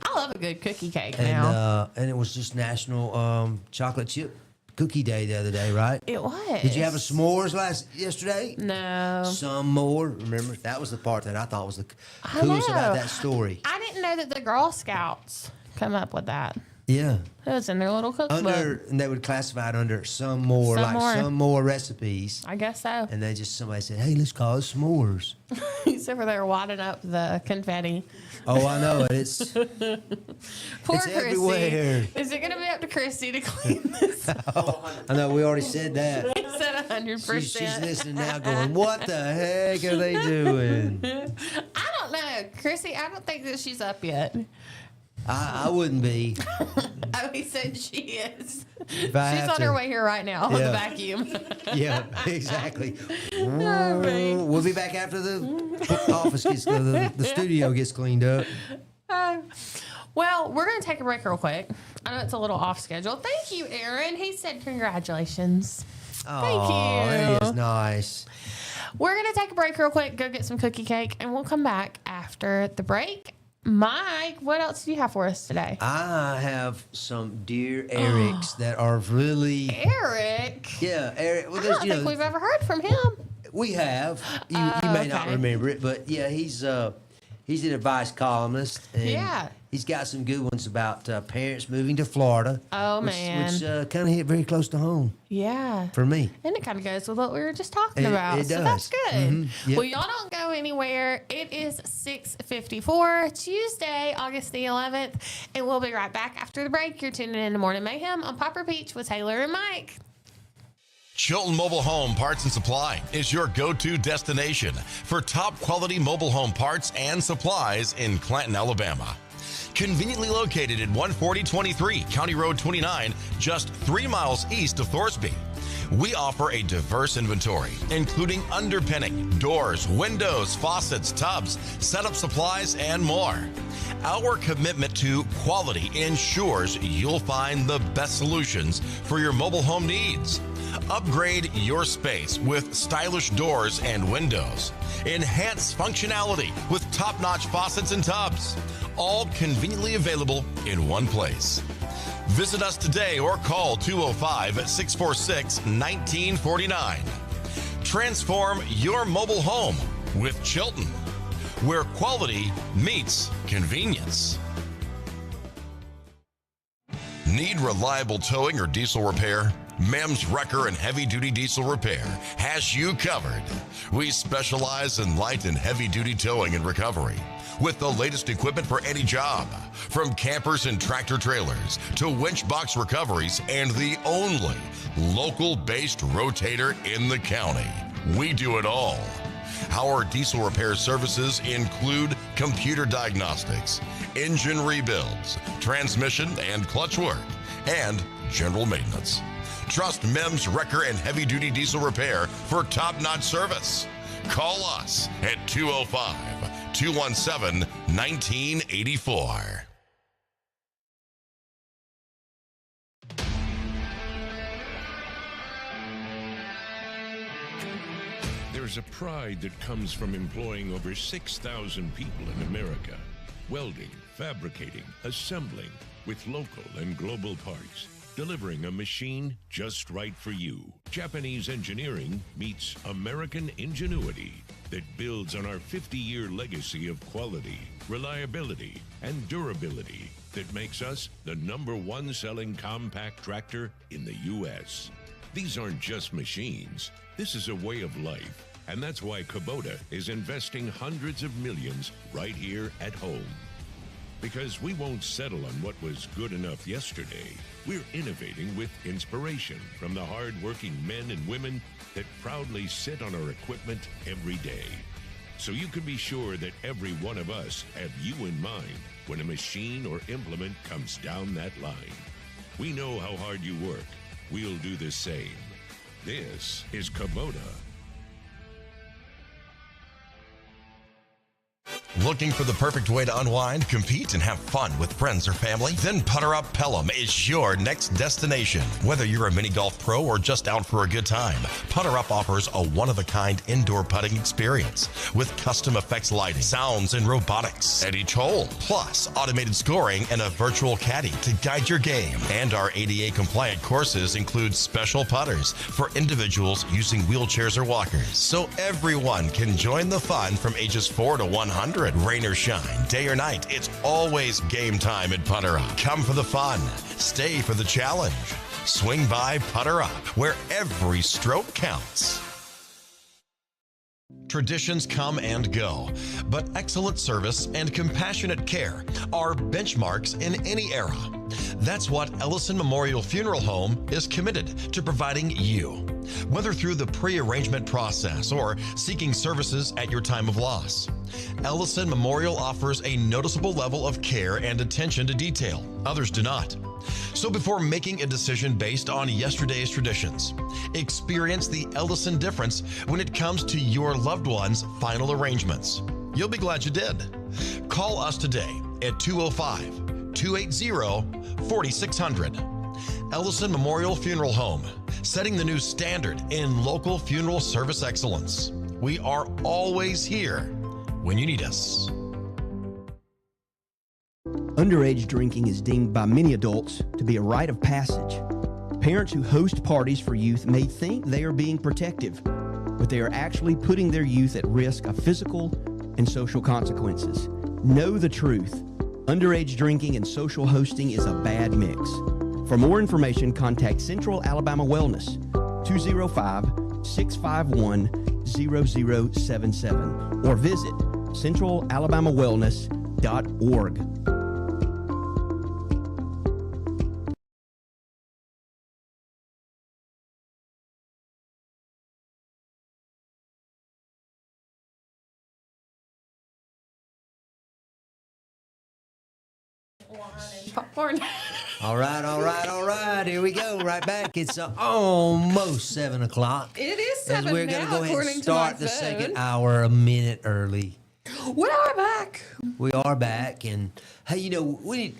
I love a good cookie cake and now. and it was just National Chocolate Chip Cookie Day the other day, right? It was. Did you have a s'mores yesterday? No. Some more. Remember, that was the part that I thought was the I coolest know. about that story. I didn't know that the Girl Scouts come up with that. Yeah. It was in their little cookbook. And they would classify it under some more recipes. I guess so. And they just, somebody said, hey, let's call it s'mores. He's over there wadding up the confetti. Oh, I know it. It's Poor It's Chrissy. everywhere. Is it going to be up to Chrissy to clean this up? I know we already said that. He said 100%. She's listening now going, what the heck are they doing? I don't know. Chrissy, I don't think that she's up yet. I wouldn't be. Oh, he said she is. She's I have on to- her way here right now on the Yeah. vacuum. Yeah, exactly. man. We'll be back after the office the studio gets cleaned up. Well, we're going to take a break real quick. I know it's a little off schedule. Thank you, Aaron. He said congratulations. Thank you. That is nice. We're going to take a break real quick, go get some cookie cake, and we'll come back after the break. Mike, what else do you have for us today? I have some dear Erics that are really, Eric. yeah, Eric. Well, I there's, don't you think know, we've ever heard from him. we have. You may not okay. remember it, but yeah, he's an advice columnist, and Yeah. he's got some good ones about parents moving to Florida. Oh, which, man. which kind of hit very close to home Yeah. for me. And it kind of goes with what we were just talking It- about. it So that's does. good. Mhm. Yep. Well, y'all don't go anywhere. It is 6:54, Tuesday, August the 11th. And we'll be right back after the break. You're tuning in to Morning Mayhem on Popper Beach with Taylor and Mike. Chilton Mobile Home Parts and Supply is your go-to destination for top quality mobile home parts and supplies in Clanton, Alabama. Conveniently located at 14023 County Road 29, just 3 miles east of Thorsby. We offer a diverse inventory, including underpinning, doors, windows, faucets, tubs, setup supplies, and more. Our commitment to quality ensures you'll find the best solutions for your mobile home needs. Upgrade your space with stylish doors and windows. Enhance functionality with top-notch faucets and tubs. All conveniently available in one place. Visit us today or call 205-646-1949. Transform your mobile home with Chilton, where quality meets convenience. Need reliable towing or diesel repair? Mem's Wrecker and Heavy Duty Diesel Repair has you covered. We specialize in light and heavy duty towing and recovery with the latest equipment for any job, from campers and tractor trailers to winch box recoveries and the only local-based rotator in the county. We do it all. Our diesel repair services include computer diagnostics, engine rebuilds, transmission and clutch work, and general maintenance. Trust Mem's Wrecker and Heavy Duty Diesel Repair for top-notch service. Call us at 205-217-1984. There's a pride that comes from employing over 6,000 people in America. Welding, fabricating, assembling with local and global parts. Delivering a machine just right for you. Japanese engineering meets American ingenuity that builds on our 50-year legacy of quality, reliability, and durability that makes us the #1 selling compact tractor in the U.S. These aren't just machines. This is a way of life. And that's why Kubota is investing hundreds of millions right here at home. Because we won't settle on what was good enough yesterday. We're innovating with inspiration from the hard-working men and women that proudly sit on our equipment every day. So you can be sure that every one of us have you in mind when a machine or implement comes down that line. We know how hard you work. We'll do the same. This is Kubota. Looking for the perfect way to unwind, compete, and have fun with friends or family? Then Putter Up Pelham is your next destination. Whether you're a mini golf pro or just out for a good time, Putter Up offers a one-of-a-kind indoor putting experience with custom effects lighting, sounds, and robotics at each hole, plus automated scoring and a virtual caddy to guide your game. And our ADA-compliant courses include special putters for individuals using wheelchairs or walkers, so everyone can join the fun from ages 4 to 100. Rain or shine, day or night, it's always game time at Putter Up. Come for the fun, stay for the challenge. Swing by Putter Up, where every stroke counts. Traditions come and go, but excellent service and compassionate care are benchmarks in any era. That's what Ellison Memorial Funeral Home is committed to providing you, whether through the pre-arrangement process or seeking services at your time of loss. Ellison Memorial offers a noticeable level of care and attention to detail. Others do not. So before making a decision based on yesterday's traditions, experience the Ellison difference when it comes to your loved one's final arrangements. You'll be glad you did. Call us today at 205-280-4600. Ellison Memorial Funeral Home, setting the new standard in local funeral service excellence. We are always here when you need us. Underage drinking is deemed by many adults to be a rite of passage. Parents who host parties for youth may think they are being protective, but they are actually putting their youth at risk of physical and social consequences. Know the truth. Underage drinking and social hosting is a bad mix. For more information, contact Central Alabama Wellness, 205-651-0077, or visit centralalabamawellness.org. Popcorn. All right. Here we go. Right back. It's almost 7 o'clock. It is As 7 we're now, going to go ahead according and to my start the phone. second hour a minute early. We are back. We are back, and hey, you know, we'd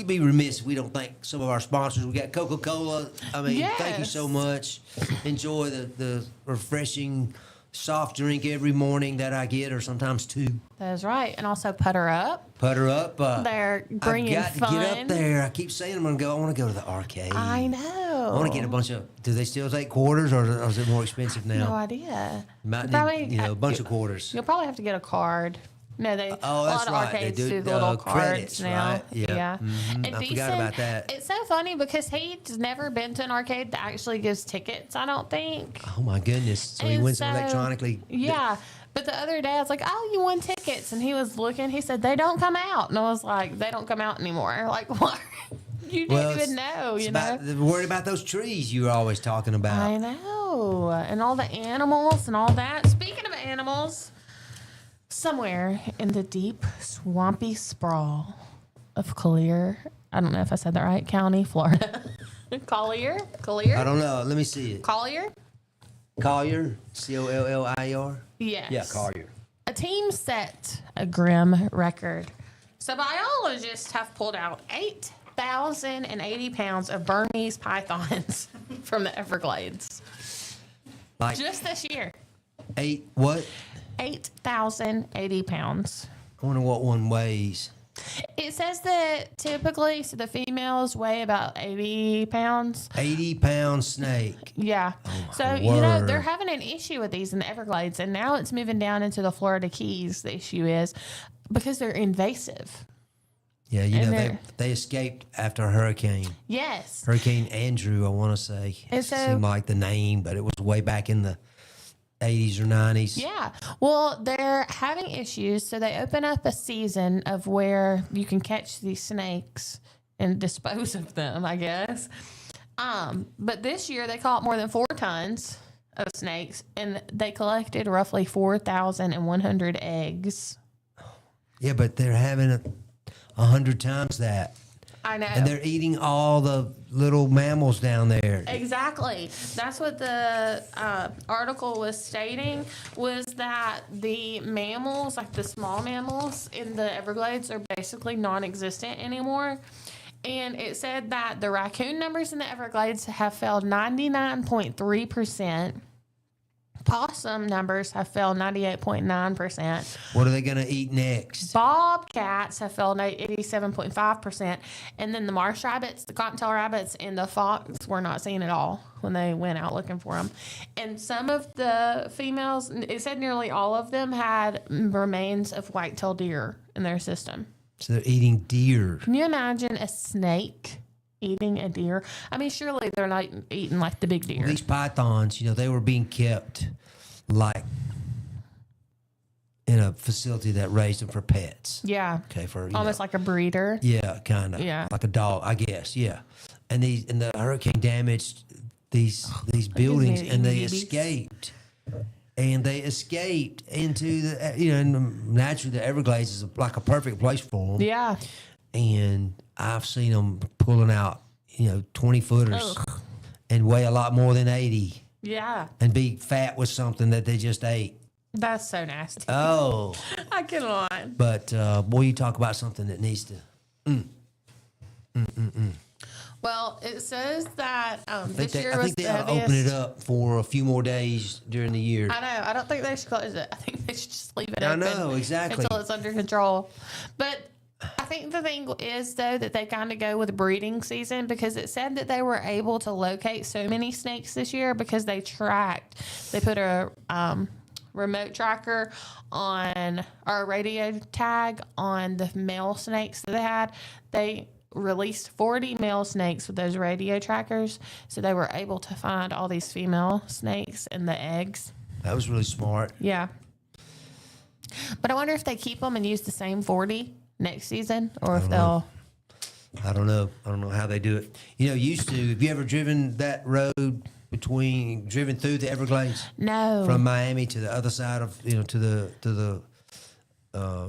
be remiss if we don't thank some of our sponsors. We got Coca-Cola. I mean, thank you Yes. so much. Enjoy the refreshing soft drink every morning that I get, or sometimes two. That's right. And also Putter Up. Putter up. They're bringing I've got to get fun. up there. I keep saying I'm going to go. I want to go to the arcade. I know. I want to get a bunch of. Do they still take quarters, or is it more expensive now? No idea. Might Probably, need, a bunch of quarters. You'll probably have to get a card. No, they. Oh, a that's lot of right. They arcades do, do the little credits, cards now. right? Yeah. Mhm. And I forgot about that. It's so funny because he's never been to an arcade that actually gives tickets. I don't think. Oh my goodness! So he And wins so- electronically. Yeah. But the other day, I was like, "Oh, you won tickets," and he was looking. He said, "They don't come out," and I was like, "They don't come out anymore." Like, what? You didn't it's- even know, it's you know. They're worried about those trees you were always talking about. I know. And all the animals and all that. Speaking of animals, somewhere in the deep, swampy sprawl of Collier, I don't know if I said that right, County, Florida. Collier? I don't know. Let me see it. Collier? Collier, Collier. Yes. Yeah, Collier. A team set a grim record. So biologists have pulled out 8,080 pounds of Burmese pythons from the Everglades. Like Just this year. what? 8,080 pounds. I wonder what one weighs. It says that typically, so the females weigh about 80 pounds. 80-pound snake. Yeah. So, my you know, word. they're having an issue with these in the Everglades, and now it's moving down into the Florida Keys. The issue is because they're invasive. Yeah, you And know, they're- they escaped after a hurricane. Yes. Hurricane Andrew, I want to say. And so- Seemed like the name, but it was way back in the 80s or 90s. Yeah. Well, they're having issues, so they open up a season of where you can catch these snakes and dispose of them, I guess. But this year they caught more than 4 tons of snakes, and they collected roughly 4,100 eggs. Yeah, but they're having 100 times that. I know. And they're eating all the little mammals down there. Exactly. That's what the article was stating, was that the mammals, like the small mammals in the Everglades, are basically non-existent anymore. And it said that the raccoon numbers in the Everglades have fell 99.3%. Possum numbers have fell 98.9%. What are they going to eat next? Bobcats have fell 87.5%. And then the marsh rabbits, the cottontail rabbits, and the fox were not seen at all when they went out looking for them. And some of the females, it said nearly all of them had remains of white-tailed deer in their system. So they're eating deer. Can you imagine a snake eating a deer? I mean, surely they're not eating like the big deer. Well, these pythons, they were being kept like in a facility that raised them for pets. Yeah. Okay, for almost like a breeder. Yeah, kind of. Yeah. Like a dog, I guess. Yeah. And the hurricane damaged these buildings, and they escaped. And they escaped into the, and naturally the Everglades is like a perfect place for them. Yeah. And I've seen them pulling out, 20-footers and weigh a lot more than 80 Yeah. and be fat with something that they just ate. That's so nasty. Oh. I cannot. But, boy, you talk about something that needs to. Well, it says that this year I was think they the ought to heaviest. open it up for a few more days during the year. I know. I don't think they should close it. I think they should just leave it I open. know, exactly. Until it's under control. But I think the thing is, though, that they kind of go with breeding season, because it said that they were able to locate so many snakes this year because they put a remote tracker on, or a radio tag on the male snakes that they had. They released 40 male snakes with those radio trackers, so they were able to find all these female snakes and the eggs. That was really smart. Yeah. But I wonder if they keep them and use the same 40 next season, or if they'll... I don't know. I don't know how they do it. Used to, have you ever driven that road driven through the Everglades? No. From Miami to the other side of, to the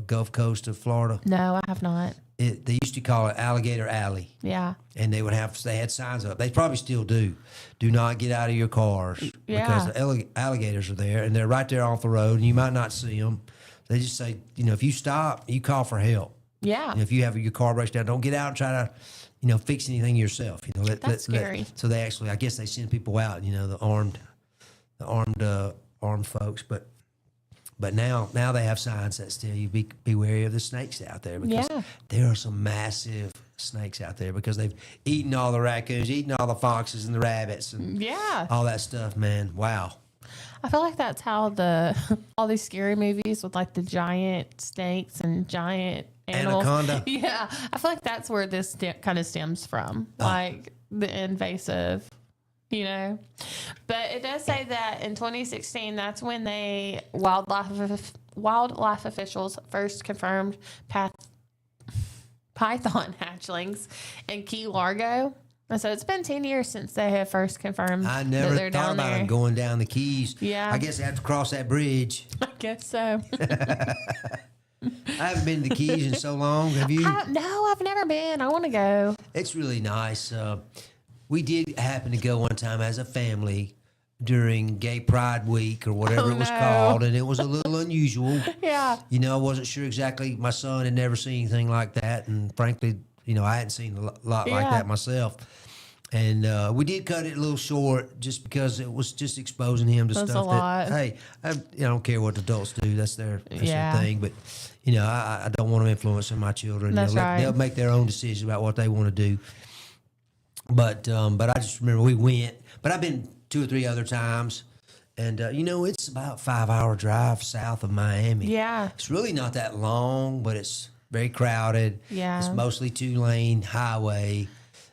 Gulf Coast of Florida? No, I have not. They used to call it Alligator Alley. Yeah. And they had signs up. They probably still do. Do not get out of your cars. Yeah. Because the alligators are there, and they're right there off the road, and you might not see them. They just say, if you stop, you call for help. Yeah. And if you have your car breaks down, don't get out and try to, fix anything yourself. That's scary. So they actually, I guess they send people out, the armed folks. But now they have signs that tell you be wary of the snakes out there, because there are some massive snakes out there, because they've eaten all the raccoons, eaten all the foxes and the rabbits and all that stuff, man. Wow. I feel like that's how all these scary movies with like the giant snakes and giant animals. Anaconda. Yeah. I feel like that's where this kind of stems from. Like the invasive, But it does say that in 2016, that's when wildlife officials first confirmed python hatchlings in Key Largo. And so it's been 10 years since they have first confirmed I that never they're thought down about there. them going down the Keys. Yeah. I guess they have to cross that bridge. I guess so. I haven't been to the Keys in so long. Have you? No, I've never been. I want to go. It's really nice. We did happen to go one time as a family during Gay Pride Week or whatever it was called, and it was a little unusual. Yeah. I wasn't sure exactly. My son had never seen anything like that, and frankly, I hadn't seen a lot like that myself. And we did cut it a little short just because it was just exposing him to That's stuff a lot. that, hey, I don't care what adults do. That's their thing. But, I don't want them influencing my children. That's right. They'll make their own decisions about what they want to do. But I just remember we went. But I've been 2 or 3 other times. And, it's about a 5-hour drive south of Miami. Yeah. It's really not that long, but it's very crowded. Yeah. It's mostly 2-lane highway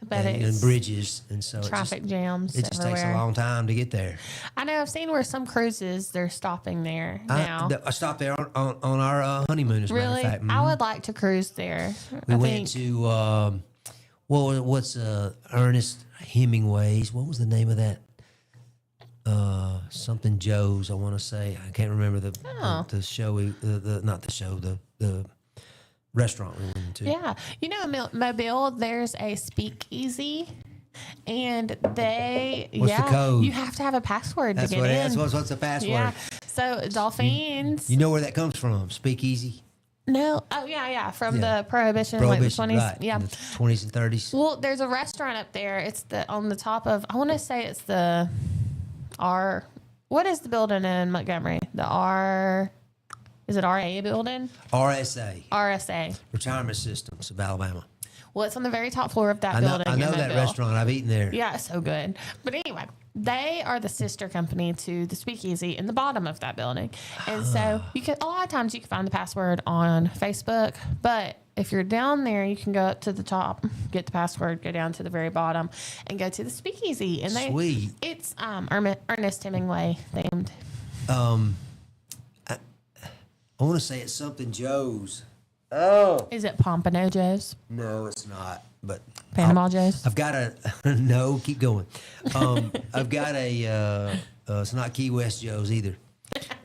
But and it's bridges. And so traffic jams it just takes a everywhere. long time to get there. I know. I've seen where some cruises, they're stopping there now. I stopped there on our honeymoon, as a matter Really? of fact. I would like to cruise there. We I went think. to, what's Ernest Hemingway's? What was the name of that? Something Joe's, I want to say. I can't remember the show. Not the show. restaurant we went into. Yeah. You know, in Mobile, there's a speakeasy. And they, What's the code? you have to have a password That's to get what. in. What's the password? Yeah. So dolphins. You know where that comes from? Speakeasy. No. Oh yeah. From Yeah. the prohibition, Prohibition, like the 20s. right? Yeah. In the 20s and 30s. Well, there's a restaurant up there. It's on the top of. I want to say it's the R. What is the building in Montgomery? The R. Is it RA building? RSA. RSA. Retirement Systems of Alabama. Well, it's on the very top floor of that I know, building. I know in that Mobile. restaurant. I've eaten there. Yeah, it's so good. But anyway, they are the sister company to the Speakeasy in the bottom of that building. And so you can, a lot of times you can find the password on Facebook, but if you're down there, you can go up to the top, get the password, go down to the very bottom, and go to the Speakeasy. And Sweet. It's Ernest Hemingway themed. I want to say it's something Joe's. Oh. Is it Pompano Joe's? No, it's not. But Panama Joe's? I've got a no. Keep going. I've got a. It's not Key West Joe's either,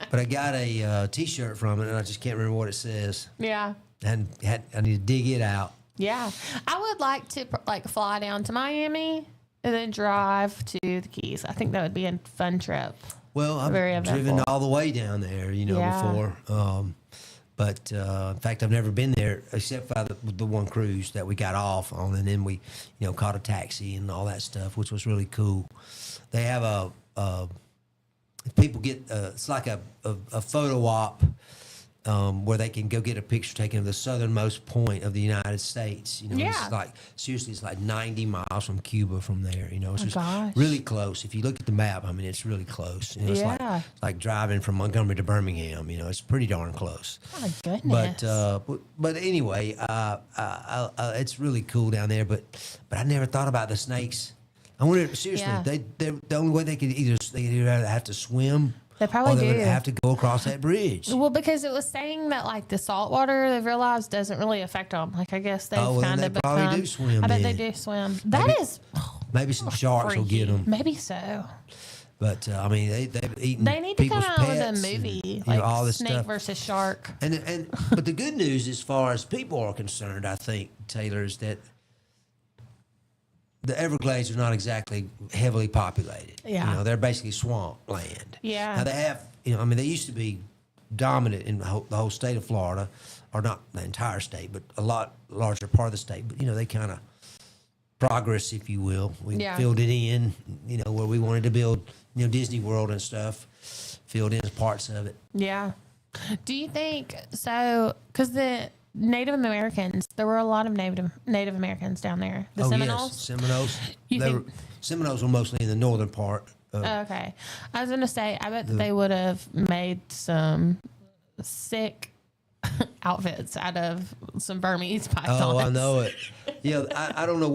but I got a T-shirt from it, and I just can't remember what it says. Yeah. And I need to dig it out. Yeah. I would like to fly down to Miami and then drive to the Keys. I think that would be a fun trip. Well, I've Very driven eventful. all the way down there, Yeah. before. But in fact, I've never been there except for the one cruise that we got off on, and then we, caught a taxi and all that stuff, which was really cool. They have people get it's like a photo op where they can go get a picture taken of the southernmost point of the United States. Yeah. It's like seriously, it's like 90 miles from Cuba from there. It's just gosh. really close. If you look at the map, I mean, it's really close. It's Yeah. like driving from Montgomery to Birmingham. It's pretty darn close. My goodness. But anyway, it's really cool down there. But I never thought about the snakes. I wonder seriously. Yeah. The only way they could either have to swim. They probably or they would do. have to go across that bridge. Well, because it was saying that like the salt water they've realized doesn't really affect them. Like I guess they've Oh, well, then kind they of probably become. do swim I bet they then. do swim. That is Maybe some sharks will freaky. get them. Maybe so. But I mean, they've eaten. They need to come people's out with a pets movie and, like all this Snake stuff. versus Shark. And but the good news, as far as people are concerned, I think, Taylor, is that the Everglades are not exactly heavily populated. Yeah. They're basically swamp land. Yeah. Now they have, they used to be dominant in the whole state of Florida, or not the entire state, but a lot larger part of the state. But they kind of progress, if you will. We Yeah. filled it in, where we wanted to build, Disney World and stuff. Filled in parts of it. Yeah. Do you think so? Because the Native Americans, there were a lot of Native Americans down there. The Seminoles. Yes, Seminoles. You think- Seminoles were mostly in the northern part. Okay. I was gonna say, I bet that they would have made some sick outfits out of some Burmese pythons. Oh, I know it. Yeah, I don't know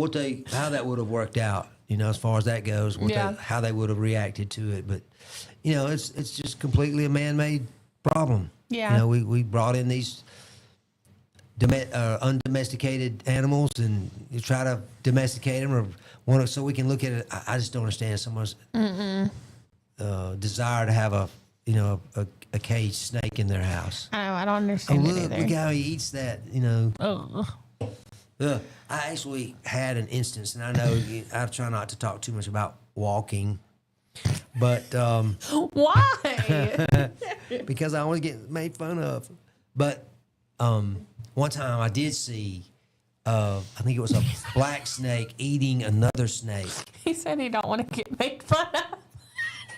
how that would have worked out. As far as that goes, Yeah. how they would have reacted to it. But it's just completely a man-made problem. Yeah. We brought in these undomesticated animals, and you try to domesticate them so we can look at it. I just don't understand someone's desire to have a caged snake in their house. I don't Oh, understand it look either. how he eats that. Ugh. I actually had an instance, and I know I try not to talk too much about walking, but Why? because I always get made fun of. But one time I did see, I think it was a black snake eating another snake. He said he don't want to get made fun of.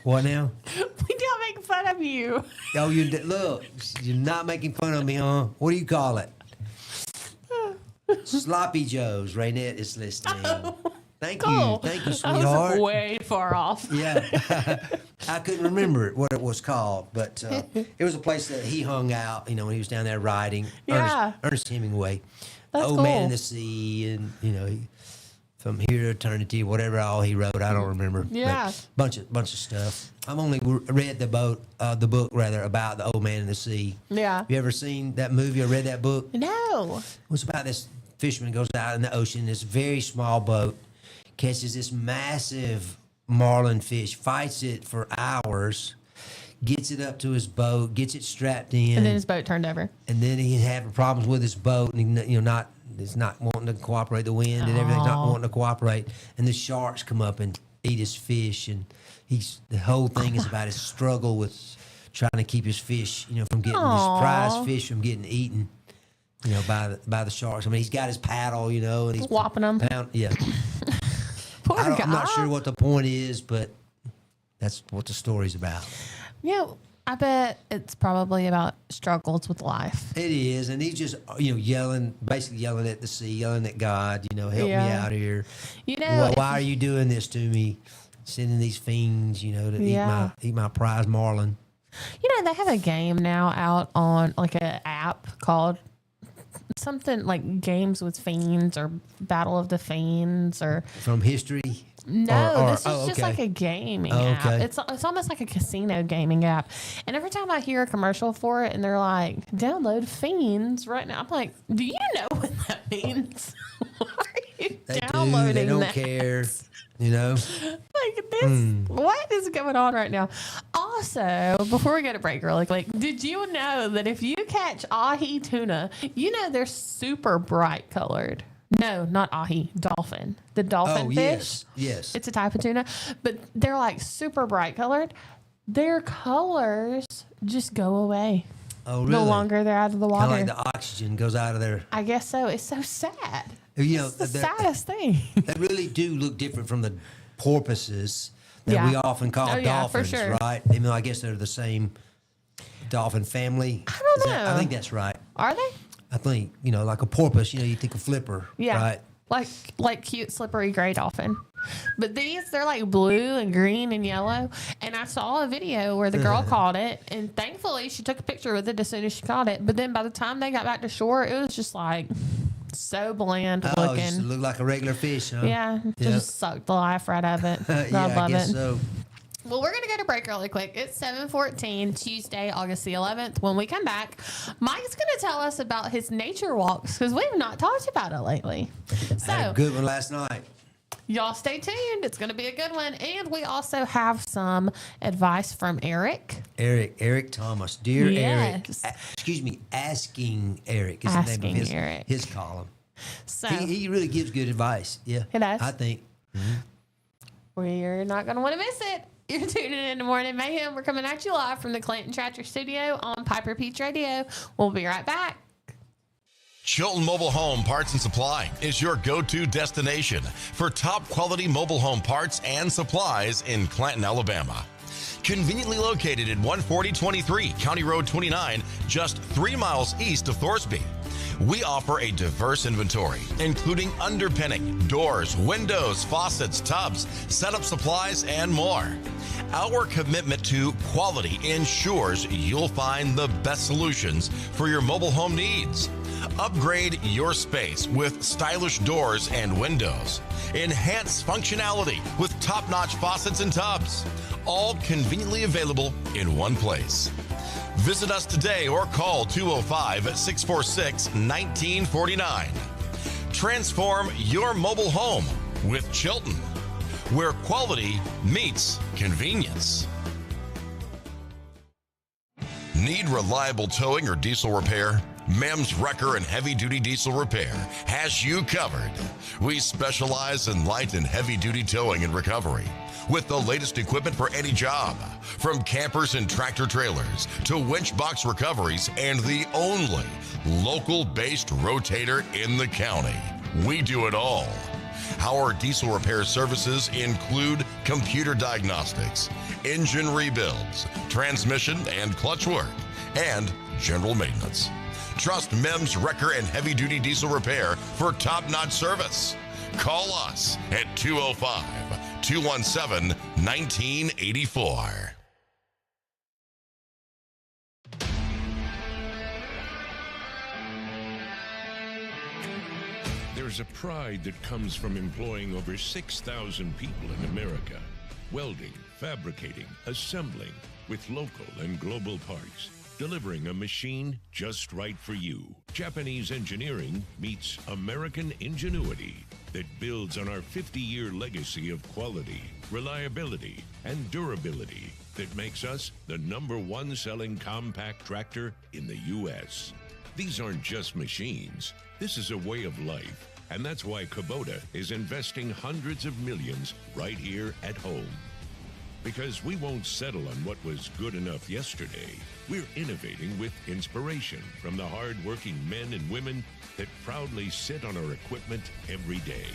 What now? We don't make fun of you. Oh, look, you're not making fun of me, huh? What do you call it? Sloppy Joe's. Raynette is listening. Thank you, Cool. thank you, I sweetheart. was way far off. Yeah, I couldn't remember what it was called, but it was a place that he hung out. When he was down there riding. Yeah. Ernest Hemingway, That's Old Man cool. in the Sea, and From Here to Eternity, whatever all he wrote, I don't remember. Yeah. But bunch of stuff. I've only read the book about the Old Man in the Sea. Yeah. You ever seen that movie or read that book? No. It was about this fisherman goes out in the ocean, this very small boat, catches this massive marlin fish, fights it for hours, gets it up to his boat, gets it strapped in, And then his boat turned over. and then he's having problems with his boat, and it's not wanting to cooperate. The wind and everything's not wanting to cooperate, and the sharks come up and eat his fish, and the whole thing is about his struggle with trying to keep his fish, from getting his prize fish from getting eaten, by the sharks. I mean, he's got his paddle, and he's Whopping them. Yeah. Poor guy. I'm not sure what the point is, but that's what the story's about. Yeah, I bet it's probably about struggles with life. It is, and he's just basically yelling at the sea, yelling at God. Help me Yeah. out here. Why are you doing this to me? Sending these fiends, to eat my prize marlin. They have a game now out on like an app called something like Games with Fiends or Battle of the Fiends or From history. no, this is just like a gaming app. Okay. It's almost like a casino gaming app. And every time I hear a commercial for it and they're like, download Fiends right now, I'm like, do you know what that means? Why are you They downloading do. They don't that? care. Like this, what is going on right now? Also, before we go to break really quick, did you know that if you catch ahi tuna, they're super bright colored? No, not ahi, dolphin. The dolphin fish. Yes. It's a type of tuna, but they're like super bright colored. Their colors just go away. Oh, really? The longer they're out of the water. Kind of like the oxygen goes out of there. I guess so. It's so sad. It's the saddest thing. They really do look different from the porpoises that we often call dolphins, for sure. right? Even though I guess they're the same dolphin family. I don't know. I think that's right. Are they? I think, like a porpoise, you think a flipper, right? Like cute slippery gray dolphin. But they're like blue and green and yellow. And I saw a video where the girl caught it, and thankfully she took a picture with it as soon as she caught it. But then by the time they got back to shore, it was just like so bland Oh, looking. just look like a regular fish, huh? Yeah, just sucked the life right out of it. Yeah, I love I guess it. so. Well, we're going to go to break really quick. It's 7:14, Tuesday, August the 11th. When we come back, Mike's going to tell us about his nature walks because we've not talked about it lately. I had a good one last night. Y'all stay tuned. It's going to be a good one. And we also have some advice from Eric. Eric Thomas. Dear Eric. Yes. Excuse me, Asking Eric is Asking the name of Eric. his column. So He really gives good advice. Yeah. He does? I think. we're not going to want to miss it. You're tuning in to Morning Mayhem. We're coming at you live from the Clinton Tractor Studio on Piper Peach Radio. We'll be right back. Chilton Mobile Home Parts and Supply is your go-to destination for top quality mobile home parts and supplies in Clanton, Alabama. Conveniently located at 14023 County Road 29, just 3 miles east of Thorsby. We offer a diverse inventory, including underpinning, doors, windows, faucets, tubs, setup supplies, and more. Our commitment to quality ensures you'll find the best solutions for your mobile home needs. Upgrade your space with stylish doors and windows. Enhance functionality with top-notch faucets and tubs. All conveniently available in one place. Visit us today or call 205-646-1949. Transform your mobile home with Chilton, where quality meets convenience. Need reliable towing or diesel repair? MEMS Wrecker and Heavy Duty Diesel Repair has you covered. We specialize in light and heavy duty towing and recovery with the latest equipment for any job, from campers and tractor trailers to winch box recoveries, and the only local-based rotator in the county. We do it all. Our diesel repair services include computer diagnostics, engine rebuilds, transmission and clutch work, and general maintenance. Trust MEMS Wrecker and Heavy Duty Diesel Repair for top-notch service. Call us at 205-217-1984. There's a pride that comes from employing over 6,000 people in America. Welding, fabricating, assembling with local and global parts. Delivering a machine just right for you. Japanese engineering meets American ingenuity that builds on our 50-year legacy of quality, reliability, and durability. that makes us the #1 selling compact tractor in the U.S. These aren't just machines. This is a way of life. And that's why Kubota is investing hundreds of millions right here at home. Because we won't settle on what was good enough yesterday. We're innovating with inspiration from the hard-working men and women that proudly sit on our equipment every day.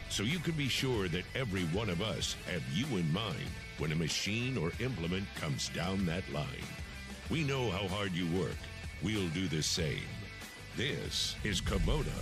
So you can be sure that every one of us have you in mind when a machine or implement comes down that line. We know how hard you work. We'll do the same. This is Kubota.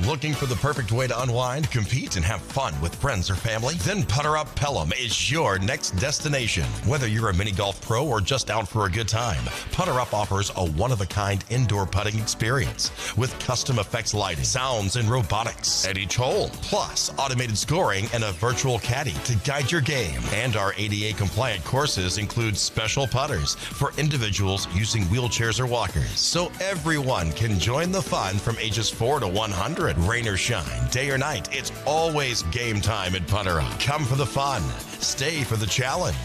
Looking for the perfect way to unwind, compete, and have fun with friends or family? Then Putter Up Pelham is your next destination. Whether you're a mini golf pro or just out for a good time, Putter Up offers a one-of-a-kind indoor putting experience with custom effects lighting, sounds, and robotics at each hole, plus automated scoring and a virtual caddy to guide your game. And our ADA-compliant courses include special putters for individuals using wheelchairs or walkers, so everyone can join the fun from ages 4 to 100. Rain or shine, day or night, it's always game time at Putter Up. Come for the fun, stay for the challenge.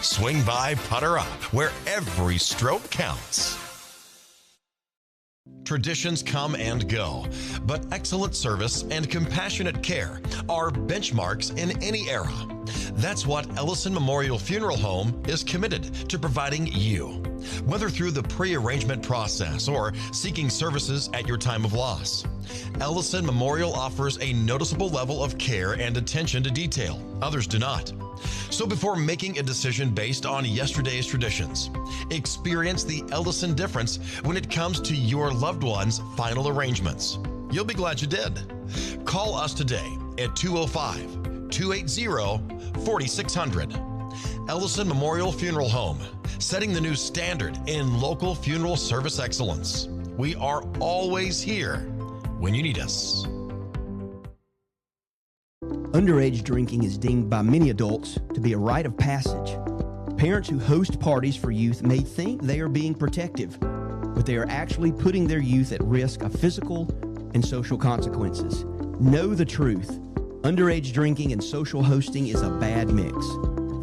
Swing by Putter Up, where every stroke counts. Traditions come and go, but excellent service and compassionate care are benchmarks in any era. That's what Ellison Memorial Funeral Home is committed to providing you, whether through the pre-arrangement process or seeking services at your time of loss. Ellison Memorial offers a noticeable level of care and attention to detail. Others do not. So before making a decision based on yesterday's traditions, experience the Ellison difference when it comes to your loved one's final arrangements. You'll be glad you did. Call us today at 205-280-4600. Ellison Memorial Funeral Home, setting the new standard in local funeral service excellence. We are always here when you need us. Underage drinking is deemed by many adults to be a rite of passage. Parents who host parties for youth may think they are being protective, but they are actually putting their youth at risk of physical and social consequences. Know the truth. Underage drinking and social hosting is a bad mix.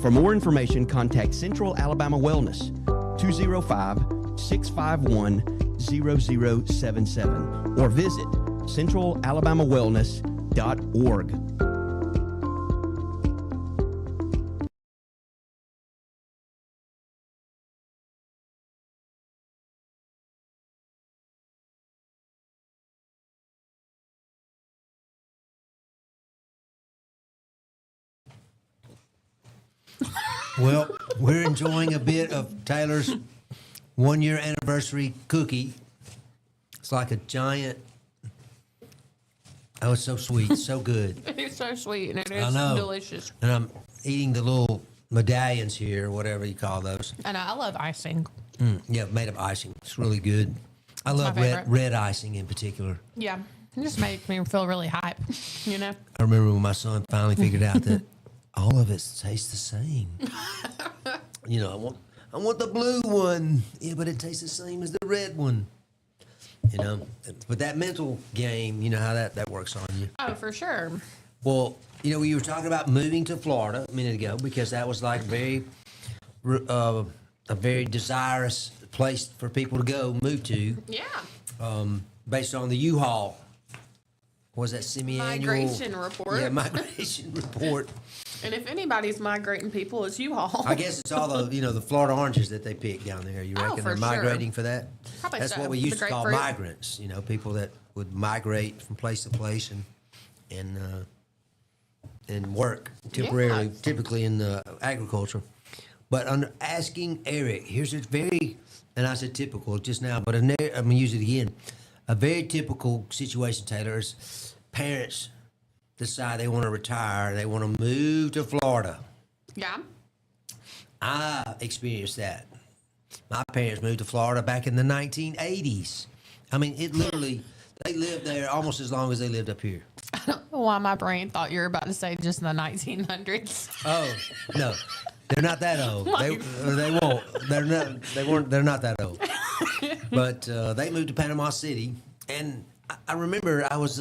For more information, contact Central Alabama Wellness, 205-651-0077, or visit centralalabamawellness.org. Well, we're enjoying a bit of Taylor's 1-year anniversary cookie. It's like a giant. Oh, it's so sweet, so good. It's so sweet and it I is know. delicious. And I'm eating the little medallions here, whatever you call those. And I love icing. Yeah, made of icing. It's really good. I love my red, favorite. red icing in particular. Yeah. It just makes me feel really hype, you know? I remember when my son finally figured out that all of it tastes the same. You know, I want the blue one. Yeah, but it tastes the same as the red one. You know, but that mental game, you know how that works on you. Oh, for sure. Well, you know, you were talking about moving to Florida a minute ago because that was like a very desirous place for people to go move to. Yeah. Based on the U-Haul. What was that semi-annual? Migration report. Yeah, migration report. And if anybody's migrating people, it's U-Haul. I guess it's all the Florida oranges that they pick down there. You reckon for they're sure. migrating for that? Probably That's so. what we The used to call grapefruit. migrants. You know, people that would migrate from place to place and work temporarily, Yeah. typically in agriculture. But asking Eric, here's a very, and I said typical just now, but I'm going to use it again. A very typical situation, Taylor, is parents decide they want to retire, they want to move to Florida. Yeah. I experienced that. My parents moved to Florida back in the 1980s. I mean, it literally, they lived there almost as long as they lived up here. Why my brain thought you were about to say just in the 1900s. Oh, no. They're not that old. They won't. They're not that old. But they moved to Panama City. And I remember I was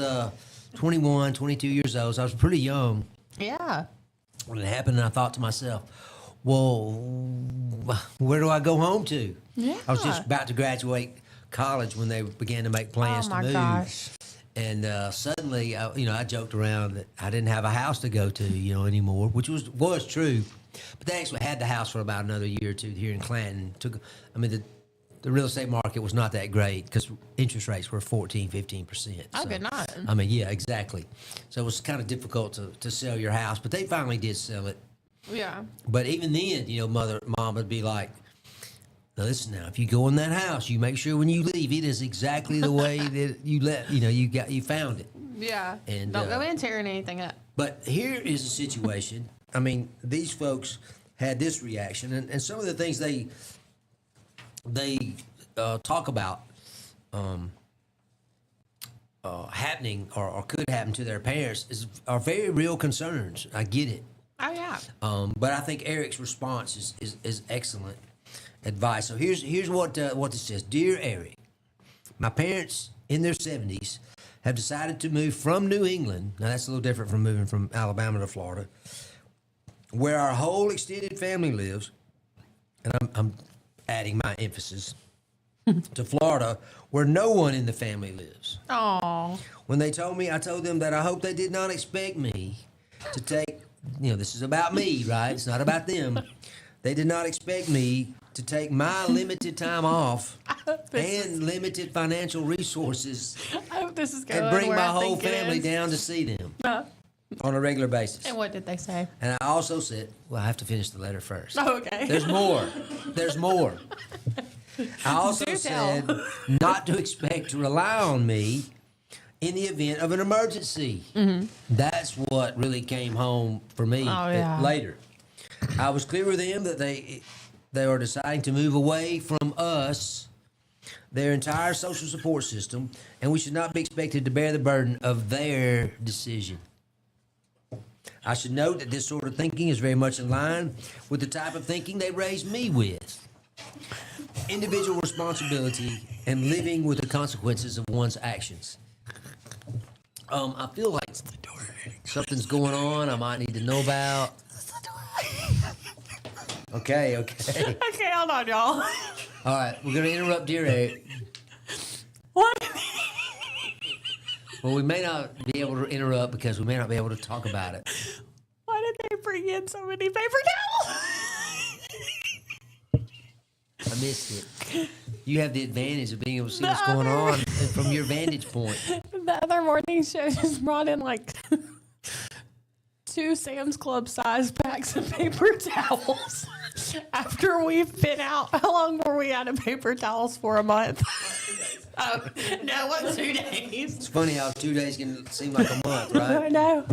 21, 22 years old. So I was pretty young Yeah. when it happened, and I thought to myself, well, where do I go home to? Yeah. I was just about to graduate college when they began to make plans Oh to my move. gosh. And suddenly, I joked around that I didn't have a house to go to, anymore, which was true. But they actually had the house for about another year or two here in Clanton. The real estate market was not that great because interest rates were 14, 15%. Oh, good night. Yeah, exactly. So it was kind of difficult to sell your house, but they finally did sell it. Yeah. But even then, mom would be like, now listen now, if you go in that house, you make sure when you leave, it is exactly the way that you found it. Yeah. And, don't go in tearing anything up. But here is a situation. I mean, these folks had this reaction, and some of the things they talk about happening or could happen to their parents are very real concerns. I get it. Oh yeah. But I think Eric's response is excellent advice. So here's what this says. Dear Eric, my parents in their 70s have decided to move from New England. Now that's a little different from moving from Alabama to Florida, where our whole extended family lives. And I'm adding my emphasis to Florida, where no one in the family lives. Oh. When they told me, I told them that I hope they did not expect me to take, this is about me, right? It's not about them. They did not expect me to take my limited time off and limited financial resources I hope this is going and bring where my I whole think it family is. down to see them Uh, on a regular basis. and what did they say? And I also said, well, I have to finish the letter first. Oh, okay. There's more. There's more. I also Do said tell. not to expect to rely on me in the event of an emergency. That's what really came home for me Oh, yeah. later. I was clear with them that they are deciding to move away from us, their entire social support system, and we should not be expected to bear the burden of their decision. I should note that this sort of thinking is very much in line with the type of thinking they raised me with. Individual responsibility and living with the consequences of one's actions. I feel like something's going on I might need to know about. Okay. Okay, hold on, y'all. All right, we're going to interrupt dear Eric. What? Well, we may not be able to interrupt because we may not be able to talk about it. Why did they bring in so many paper towels? I missed it. You have the advantage of being able to see what's going on from your vantage point. The other morning show just brought in like 2 Sam's Club size packs of paper towels. After we've been out, how long were we out of paper towels for? A month? Oh, no, what, 2 days? It's funny how 2 days can seem like a month, right? I know.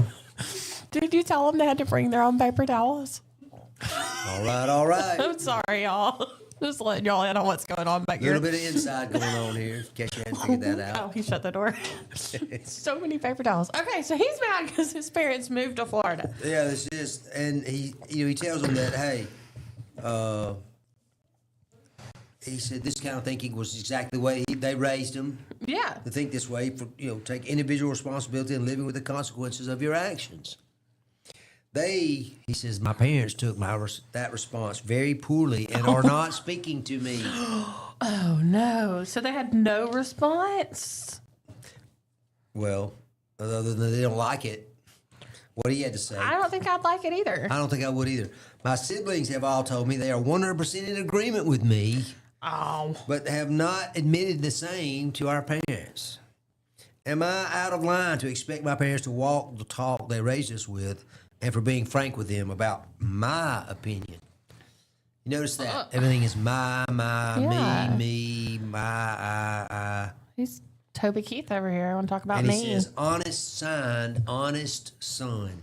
Did you tell them they had to bring their own paper towels? All right. I'm sorry, y'all. Just letting y'all in on what's going on back A here. little bit of inside going on here, in case you hadn't figured that Oh, out. he shut the door. So many paper towels. Okay, so he's mad because his parents moved to Florida. Yeah, this is, and he tells them that, hey, he said this kind of thinking was exactly the way they raised him Yeah. to think this way. For take individual responsibility and living with the consequences of your actions. He says, my parents took that response very poorly and are not speaking to me. Oh, no. So they had no response? Well, other than they don't like it. What he had to say. I don't think I'd like it either. I don't think I would either. My siblings have all told me they are 100% in agreement with me, Oh. but have not admitted the same to our parents. Am I out of line to expect my parents to walk the talk they raised us with and for being frank with them about my opinion? You notice that? Everything is my, Yeah. me, my, I. He's Toby Keith over here. I want to talk about And me. he says, honest signed, honest son.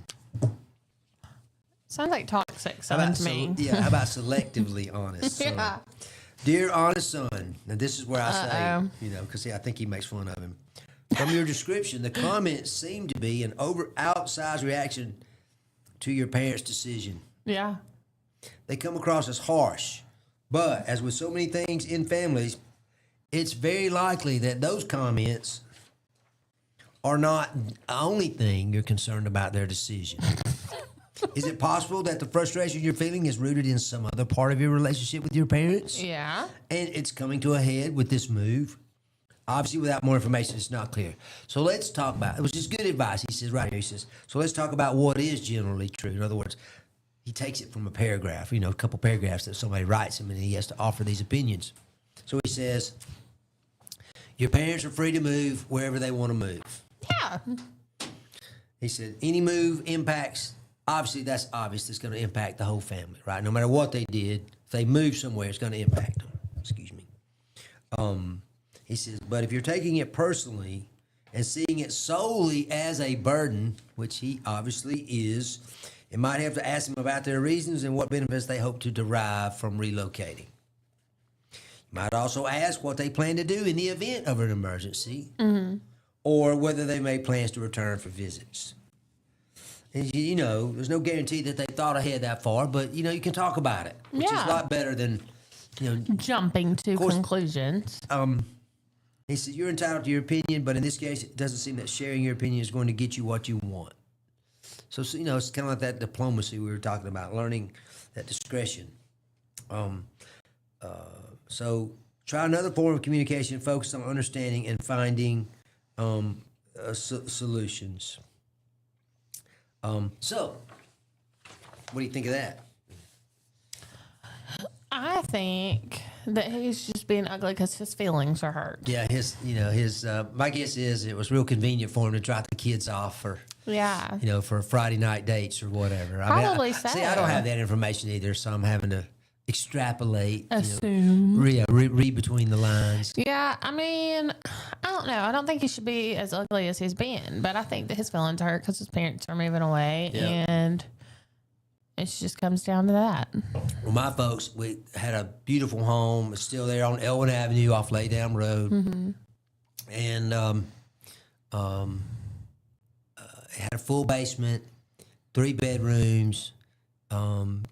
Sounds like toxic How son about to me. how about selectively honest son? Yeah. Dear honest son, now this is where I Uh-oh. say, because I think he makes fun of him. From your description, the comments seem to be an outsized reaction to your parents' decision. Yeah. They come across as harsh, but as with so many things in families, it's very likely that those comments are not the only thing you're concerned about their decision. Is it possible that the frustration you're feeling is rooted in some other part of your relationship with your parents? Yeah. And it's coming to a head with this move? Obviously, without more information, it's not clear. So let's talk about it. Which is good advice. He says right here, he says, so let's talk about what is generally true. In other words, he takes it from a paragraph, a couple paragraphs that somebody writes him, and he has to offer these opinions. So he says, your parents are free to move wherever they want to move. Yeah. He said, any move impacts, obviously that's obvious, it's going to impact the whole family, right? No matter what they did, if they move somewhere, it's going to impact them. Excuse me. He says, but if you're taking it personally and seeing it solely as a burden, which he obviously is, you might have to ask them about their reasons and what benefits they hope to derive from relocating. You might also ask what they plan to do in the event of an emergency, or whether they made plans to return for visits. And, there's no guarantee that they thought ahead that far, but, you can talk about it, which is a lot better than, jumping to conclusions. He said, you're entitled to your opinion, but in this case, it doesn't seem that sharing your opinion is going to get you what you want. So it's kind of like that diplomacy we were talking about, learning that discretion. So try another form of communication, focus on understanding and finding solutions. So what do you think of that? I think that he's just being ugly because his feelings are hurt. Yeah, my guess is it was real convenient for him to drop the kids off for for Friday night dates or whatever. Probably so. See, I don't have that information either, so I'm having to extrapolate, assume, read between the lines. Yeah, I don't know. I don't think he should be as ugly as he's been, but I think that his feelings hurt because his parents are moving away, and it just comes down to that. Well, my folks, we had a beautiful home. It's still there on Elwyn Avenue off Laydam Road, and it had a full basement, 3 bedrooms.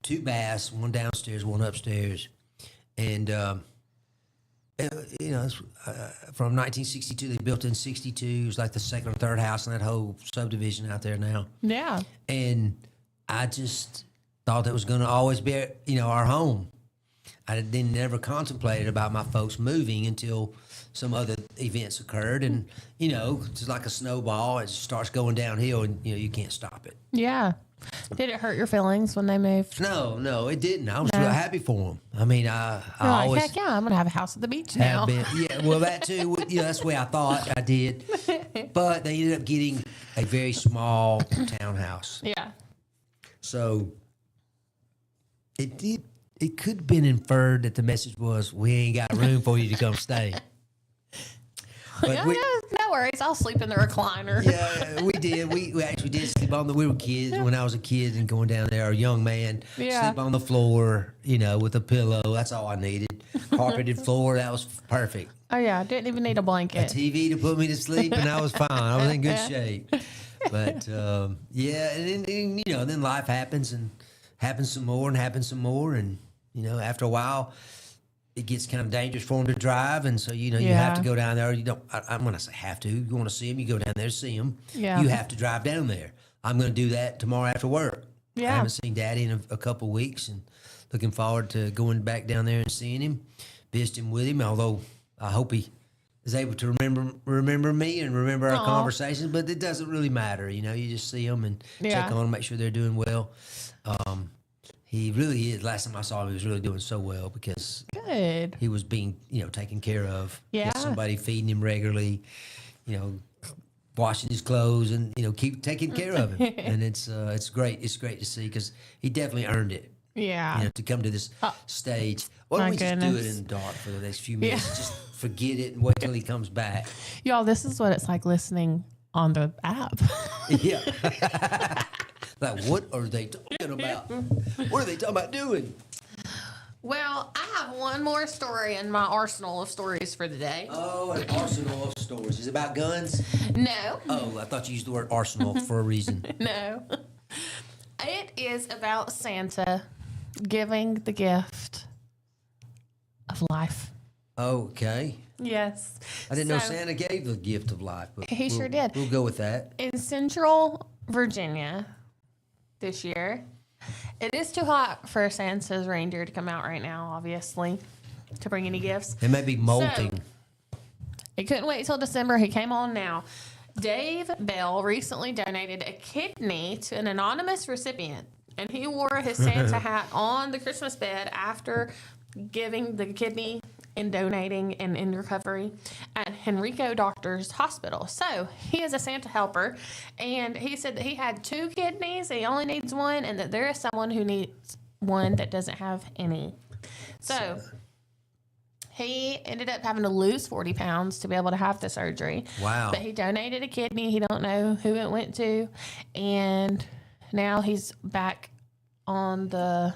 2 baths, 1 downstairs, 1 upstairs, and it's, from 1962. They built in 62. It was like the second or third house in that whole subdivision out there now. Yeah, and I just thought that was going to always be, our home. I didn't never contemplated about my folks moving until some other events occurred, and it's like a snowball. It just starts going downhill, and you can't stop it. Yeah. Did it hurt your feelings when they moved? No, it didn't. I was real happy for them. I always heck yeah, I'm gonna have a house at the beach now. Well, that too. That's the way I thought I did. But they ended up getting a very small townhouse. Yeah. So it could have been inferred that the message was, we ain't got room for you to come stay. But no worries. I'll sleep in the recliner. Yeah, we did. We actually did sleep we were kids when I was a kid and going down there, a young man, sleep on the floor, with a pillow. That's all I needed. Carpeted floor, that was perfect. Oh, yeah. I didn't even need a blanket. A TV to put me to sleep, and I was fine. I was in good shape. But, and then life happens and happens some more. And, after a while, it gets kind of dangerous for them to drive, and so you have to go down there. You don't. I'm going to say have to. You want to see them, you go down there to see them. Yeah. You have to drive down there. I'm going to do that tomorrow after work. Yeah. I haven't seen Daddy in a couple of weeks, and looking forward to going back down there and seeing him, visiting with him. Although I hope he is able to remember me and remember our conversations. But it doesn't really matter. You just see them and check on them, make sure they're doing well. He really is. Last time I saw him, he was really doing so well because he was being, taken care of. Yeah. Had somebody feeding him regularly, washing his clothes, and keep taking care of him. And it's great. It's great to see because he definitely earned it. Yeah. To come to this stage. Why don't we just do it in the dark for the next few minutes? Yeah. Just forget it and wait till he comes back. Y'all, this is what it's like listening on the app. Yeah. Like, what are they talking about? What are they talking about doing? Well, I have one more story in my arsenal of stories for the day. Oh, an arsenal of stories. Is it about guns? No. Oh, I thought you used the word arsenal for a reason. No. It is about Santa giving the gift of life. Okay. Yes. I didn't know So, Santa gave the gift of life, but He sure did. We'll go with that. In Central Virginia this year, it is too hot for Santa's reindeer to come out right now, obviously, to bring any gifts. It may be molting. He couldn't wait till December. He came on now. Dave Bell recently donated a kidney to an anonymous recipient, and he wore his Santa hat on the Christmas bed after giving the kidney and donating and in recovery at Henrico Doctors Hospital. So he is a Santa helper, and he said that he had 2 kidneys, he only needs 1, and that there is someone who needs 1 that doesn't have any. So he ended up having to lose 40 pounds to be able to have the surgery. Wow. But he donated a kidney. He don't know who it went to. And now he's back on the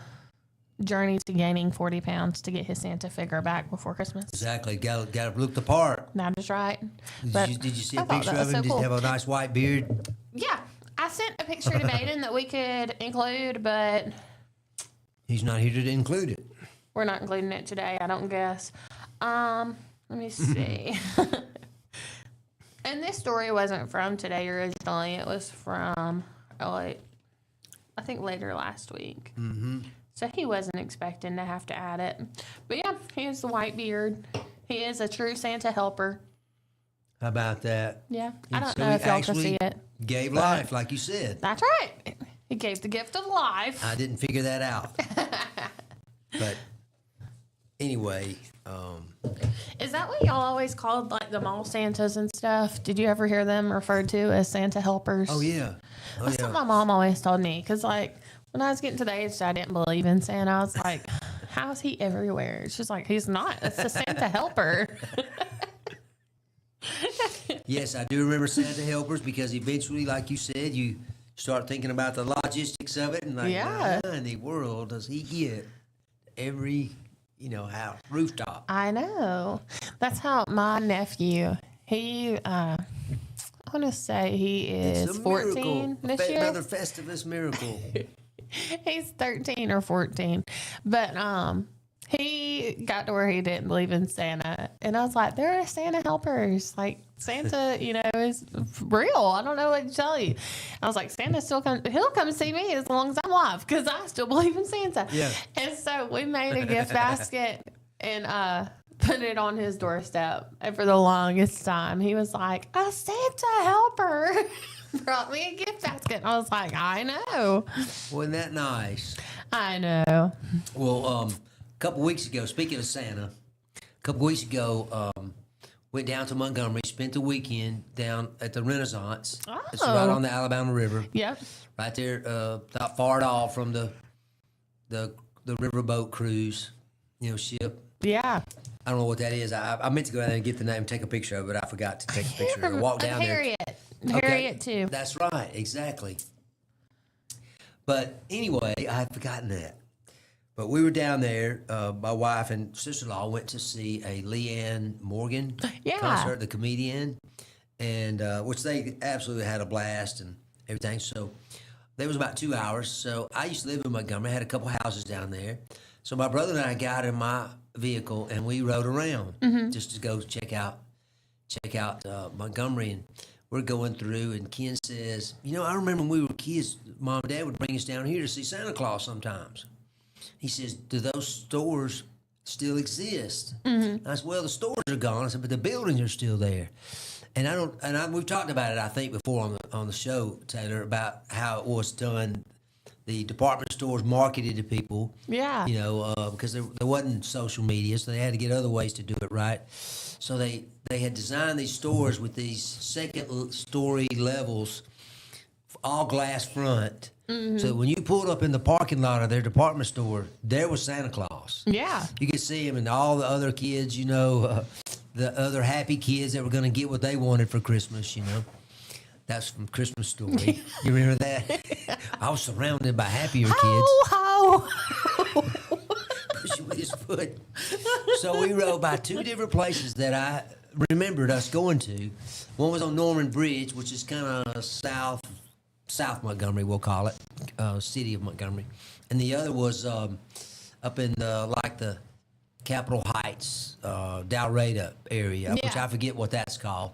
journey to gaining 40 pounds to get his Santa figure back before Christmas. Exactly. Got to look the part. That is right. Did you see I a thought picture that of was him? so Did he cool. have a nice white beard? Yeah. I sent a picture to Baden that we could include, but He's not here to include it. we're not including it today, I don't guess. Let me see. And this story wasn't from today originally. It was from, I think, later last week. Mm-hmm. So he wasn't expecting to have to add it. But yeah, he has the white beard. He is a true Santa helper. How about that? Yeah. I don't So know he if y'all can actually see it. Gave life, like you said. That's right. He gave the gift of life. I didn't figure that out. But anyway, Is that what y'all always called like the mall Santas and stuff? Did you ever hear them referred to as Santa helpers? oh yeah. Oh That's yeah. what my mom always told me. Because, like, when I was getting to the age that I didn't believe in Santa, I was like, how is he everywhere? She's like, he's not. It's a Santa helper. Yes, I do remember Santa helpers because eventually, like you said, you start thinking about the logistics of it and like, Yeah. how in the world does he get every, house, rooftop? I know. That's how my nephew, he, I want to say he It's is a 14 miracle. this year. Another Festivus miracle. He's 13 or 14. But he got to where he didn't believe in Santa. And I was like, there are Santa helpers. Like, Santa, is real. I don't know what to tell you. I was like, Santa still comes. He'll come see me as long as I'm alive because I still believe in Santa. Yeah. And so we made a gift basket and put it on his doorstep. And for the longest time, he was like, a Santa helper brought me a gift basket. And I was like, I know. Wasn't that nice? I know. Well, a couple weeks ago, speaking of Santa, went down to Montgomery, spent the weekend down at the Renaissance. It's right Oh. on the Alabama River. Yep. Right there, not far at all from the riverboat cruise, ship. Yeah. I don't know what that is. I meant to go down there and get the name, take a picture of it, but I forgot to take a picture of it. Walk down there. Harriet. Okay, Harriet, too. That's right, exactly. But anyway, I had forgotten that. But we were down there. My wife and sister-in-law went to see a Leanne Morgan Yeah. concert, the comedian, and which they absolutely had a blast and everything. So there was about 2 hours. So I used to live in Montgomery. I had a couple houses down there. So my brother and I got in my vehicle and we rode around just to go check out Montgomery. And we're going through, and Ken says, I remember when we were kids, Mom and Dad would bring us down here to see Santa Claus sometimes. He says, do those stores still exist? I said, well, the stores are gone. I said, but the buildings are still there. And we've talked about it, I think, before on the show, Taylor, about how it was done. The department stores marketed to people. Yeah. Because there wasn't social media, so they had to get other ways to do it right. So they had designed these stores with these second story levels, all glass front. So when you pulled up in the parking lot of their department store, there was Santa Claus. Yeah. You could see him and all the other kids, the other happy kids that were going to get what they wanted for Christmas, That's from Christmas Story. You remember that? I was surrounded by happier kids. Ho, Pushing with his foot. So we rode by 2 different places that I remembered us going to. One was on Norman Bridge, which is kind of South Montgomery, we'll call it, city of Montgomery, and the other was up in the Capitol Heights, Dalreda area, which Yeah. I forget what that's called.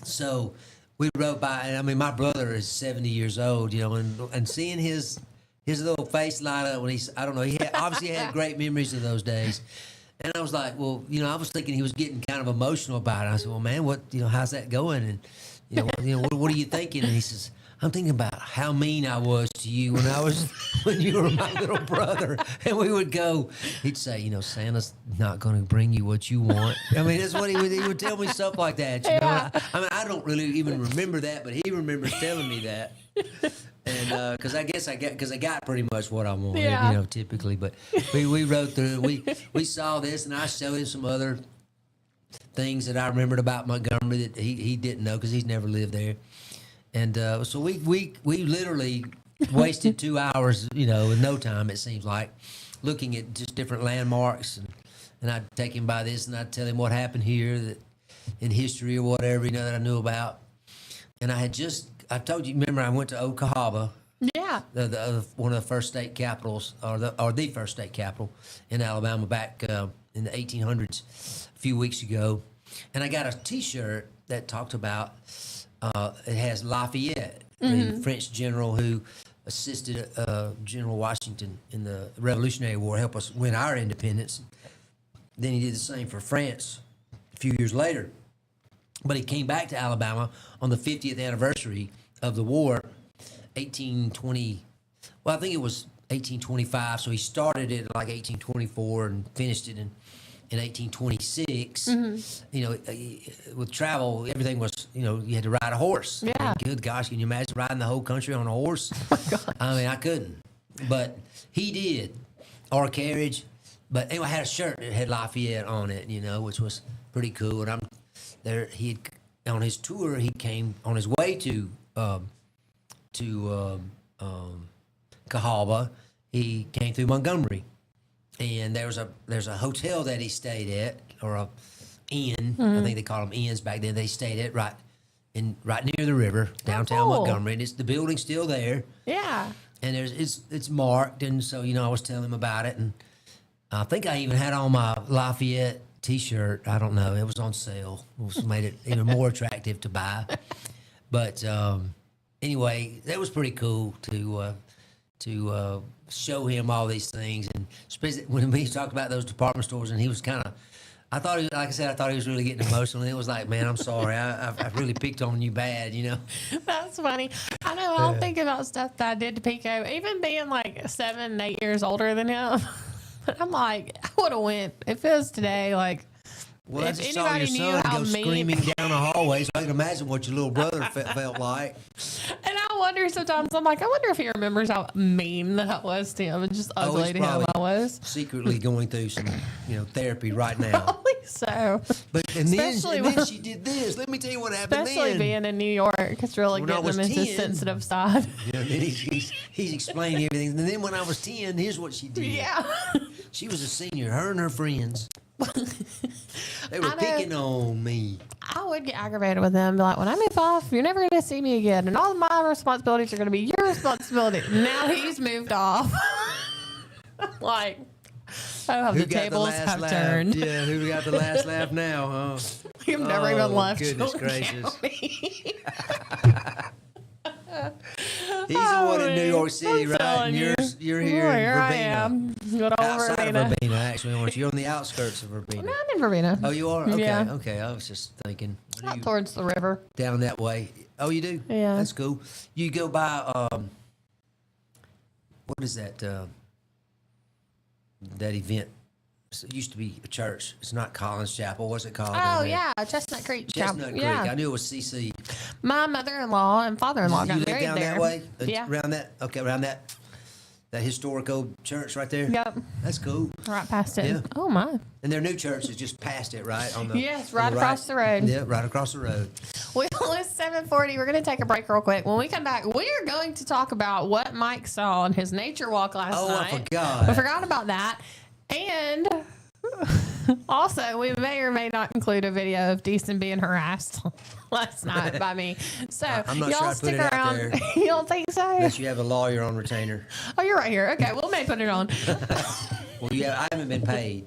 So we rode by, and I mean, my brother is 70 years old, you know, and seeing his little face light up when I don't know, he obviously had great memories of those days. And I was like, well, you know, I was thinking he was getting kind of emotional about it. I said, well, man, how's that going? And, what are you thinking? And he says, I'm thinking about how mean I was to you when you were my little brother. And we would go, he'd say, Santa's not going to bring you what you want. I mean, that's what he would tell me stuff like that. You know? I mean, I don't really even remember that, but he remembers telling me that. And because I got pretty much what I wanted, typically. But we rode through it. We saw this, and I showed him some other things that I remembered about Montgomery that he didn't know because he's never lived there. And so we literally wasted 2 hours, in no time, it seems like, looking at just different landmarks. And I'd take him by this, and I'd tell him what happened here that in history or whatever, that I knew about. And I told you, remember, I went to Oklahoma. Yeah. One of the first state capitals, or the first state capital in Alabama back in the 1800s, a few weeks ago. And I got a T-shirt that talked about, it has Lafayette, the French general who assisted General Washington in the Revolutionary War, help us win our independence. Then he did the same for France a few years later. But he came back to Alabama on the 50th anniversary of the war, 1820. Well, I think it was 1825. So he started it like 1824 and finished it in 1826. With travel, everything was, you had to ride a horse. Yeah. I mean, good gosh, can you imagine riding the whole country on a horse? I mean, I couldn't. But he did, or a carriage. But anyway, I had a shirt that had Lafayette on it, which was pretty cool. And I'm there. On his tour, he came on his way to Cahaba. He came through Montgomery. And there's a hotel that he stayed at, or a inn. I think they called them inns back then. They stayed at right near the river, downtown Montgomery, and the building's still there. Yeah. And it's marked, and so I was telling him about it, and I think I even had on my Lafayette T-shirt. I don't know, it was on sale, which made it even more attractive to buy. But anyway, that was pretty cool to show him all these things, and especially when we talked about those department stores, and he was kind of, I thought he was really getting emotional, and it was like, man, I'm sorry, I really picked on you bad, That's funny. I know, I'll think about stuff that I did to Pico, even being like 7, 8 years older than him. But I'm like, I would have went, if it was today, like, well, I if just saw your son go screaming down the hallway, so I can imagine what your little brother felt like. And I wonder sometimes, I'm like, I wonder if he remembers how mean that I was to him and just ugly to him I was. Secretly going through some, therapy right now. Probably so. But then she did this. Let me tell you what happened Especially then. being in New York, it's really When I getting was him into 10, sensitive side. Then he's explaining everything. And then when I was 10, here's what she did. Yeah. She was a senior, her and her friends. They were picking on me. I would get aggravated with them. Be like, when I move off, you're never going to see me again. And all of my responsibilities are going to be your responsibility. Now he's moved off. Like, oh, the tables have turned. Yeah, who got the last laugh now, huh? You've never even left. Goodness gracious. He's the Oh, one in New York City, I'm right? telling And you're here Well, in here I Verbena. am. Good old Outside Verbena. of Verbena, actually. Aren't you? You're on the outskirts of Verbena. No, I'm in Verbena. Oh, you are? Okay, Yeah. okay. I was just thinking. Are Out you towards the river. down that way? Oh, you do? Yeah. That's cool. You go by, what is that, that event? It used to be a church. It's not Collins Chapel. What's it called? Oh, down there? yeah. Chestnut Creek. Chestnut Creek. Yeah. I knew it was CC. My mother-in-law and father-in-law You got live married down there. that way? Yeah. Around that? Okay, around that historic old church right there? Yep. That's cool. Right past it. Yeah. Oh, my. And their new church is just past it, right? On the Yes, on right across the road. Yeah, right across the road. Well, it's 7:40. We're going to take a break real quick. When we come back, we are going to talk about what Mike saw on his nature walk last night. Oh, I forgot. We forgot about that. And also, we may or may not include a video of Deason being harassed last night by me. So, I'm not y'all sure I'd stick put it out around. there. You don't think so? Unless you have a lawyer on retainer. Oh, you're right here. Okay, we'll may put it on. Well, yeah, I haven't been paid.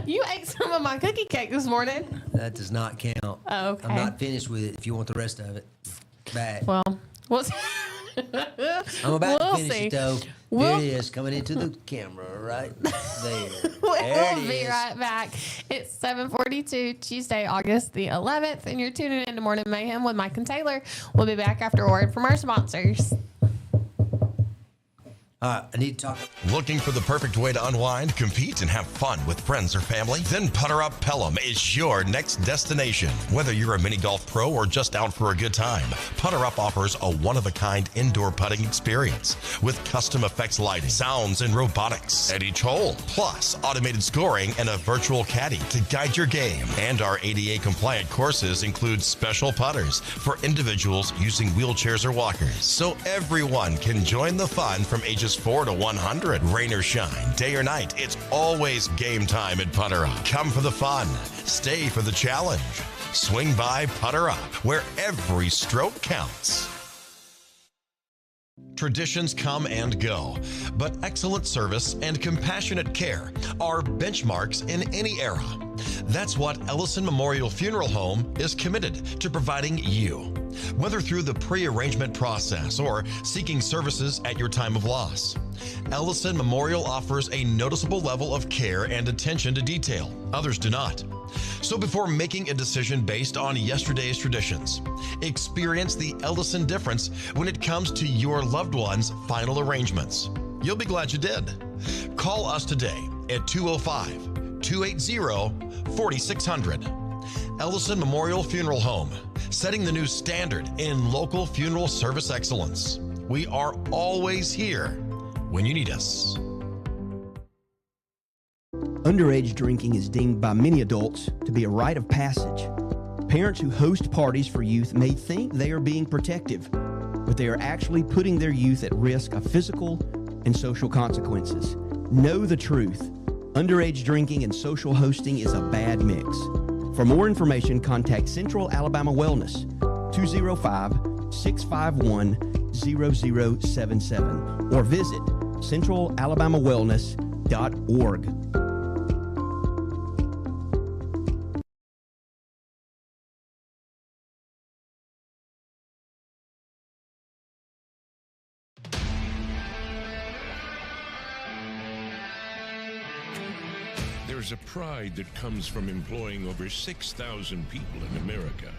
You ate some of my cookie cake this morning. That does not count. Oh, okay. I'm not finished with it. If you want the rest of it, back. Well, I'm about we'll to finish see. it though. We'll- There it is, coming into the camera right there. We'll There it be is. right back. It's 7:42, Tuesday, August the 11th, and you're tuning in to Morning Mayhem with Mike and Taylor. We'll be back after a word from our sponsors. All right, I need to talk. Looking for the perfect way to unwind, compete, and have fun with friends or family? Then Putter Up Pelham is your next destination. Whether you're a mini golf pro or just out for a good time, Putter Up offers a one-of-a-kind indoor putting experience with custom effects lighting, sounds, and robotics at each hole, plus automated scoring and a virtual caddy to guide your game. And our ADA-compliant courses include special putters for individuals using wheelchairs or walkers, so everyone can join the fun from ages 4 to 100. Rain or shine, day or night, it's always game time at Putter Up. Come for the fun, stay for the challenge. Swing by Putter Up, where every stroke counts. Traditions come and go, but excellent service and compassionate care are benchmarks in any era. That's what Ellison Memorial Funeral Home is committed to providing you, whether through the pre-arrangement process or seeking services at your time of loss. Ellison Memorial offers a noticeable level of care and attention to detail. Others do not. So before making a decision based on yesterday's traditions, experience the Ellison difference when it comes to your loved one's final arrangements. You'll be glad you did. Call us today at 205-280-4600. Ellison Memorial Funeral Home, setting the new standard in local funeral service excellence. We are always here when you need us. Underage drinking is deemed by many adults to be a rite of passage. Parents who host parties for youth may think they are being protective, but they are actually putting their youth at risk of physical and social consequences. Know the truth. Underage drinking and social hosting is a bad mix. For more information, contact Central Alabama Wellness, 205-651-0077, or visit centralalabamawellness.org. There's a pride that comes from employing over 6,000 people in America,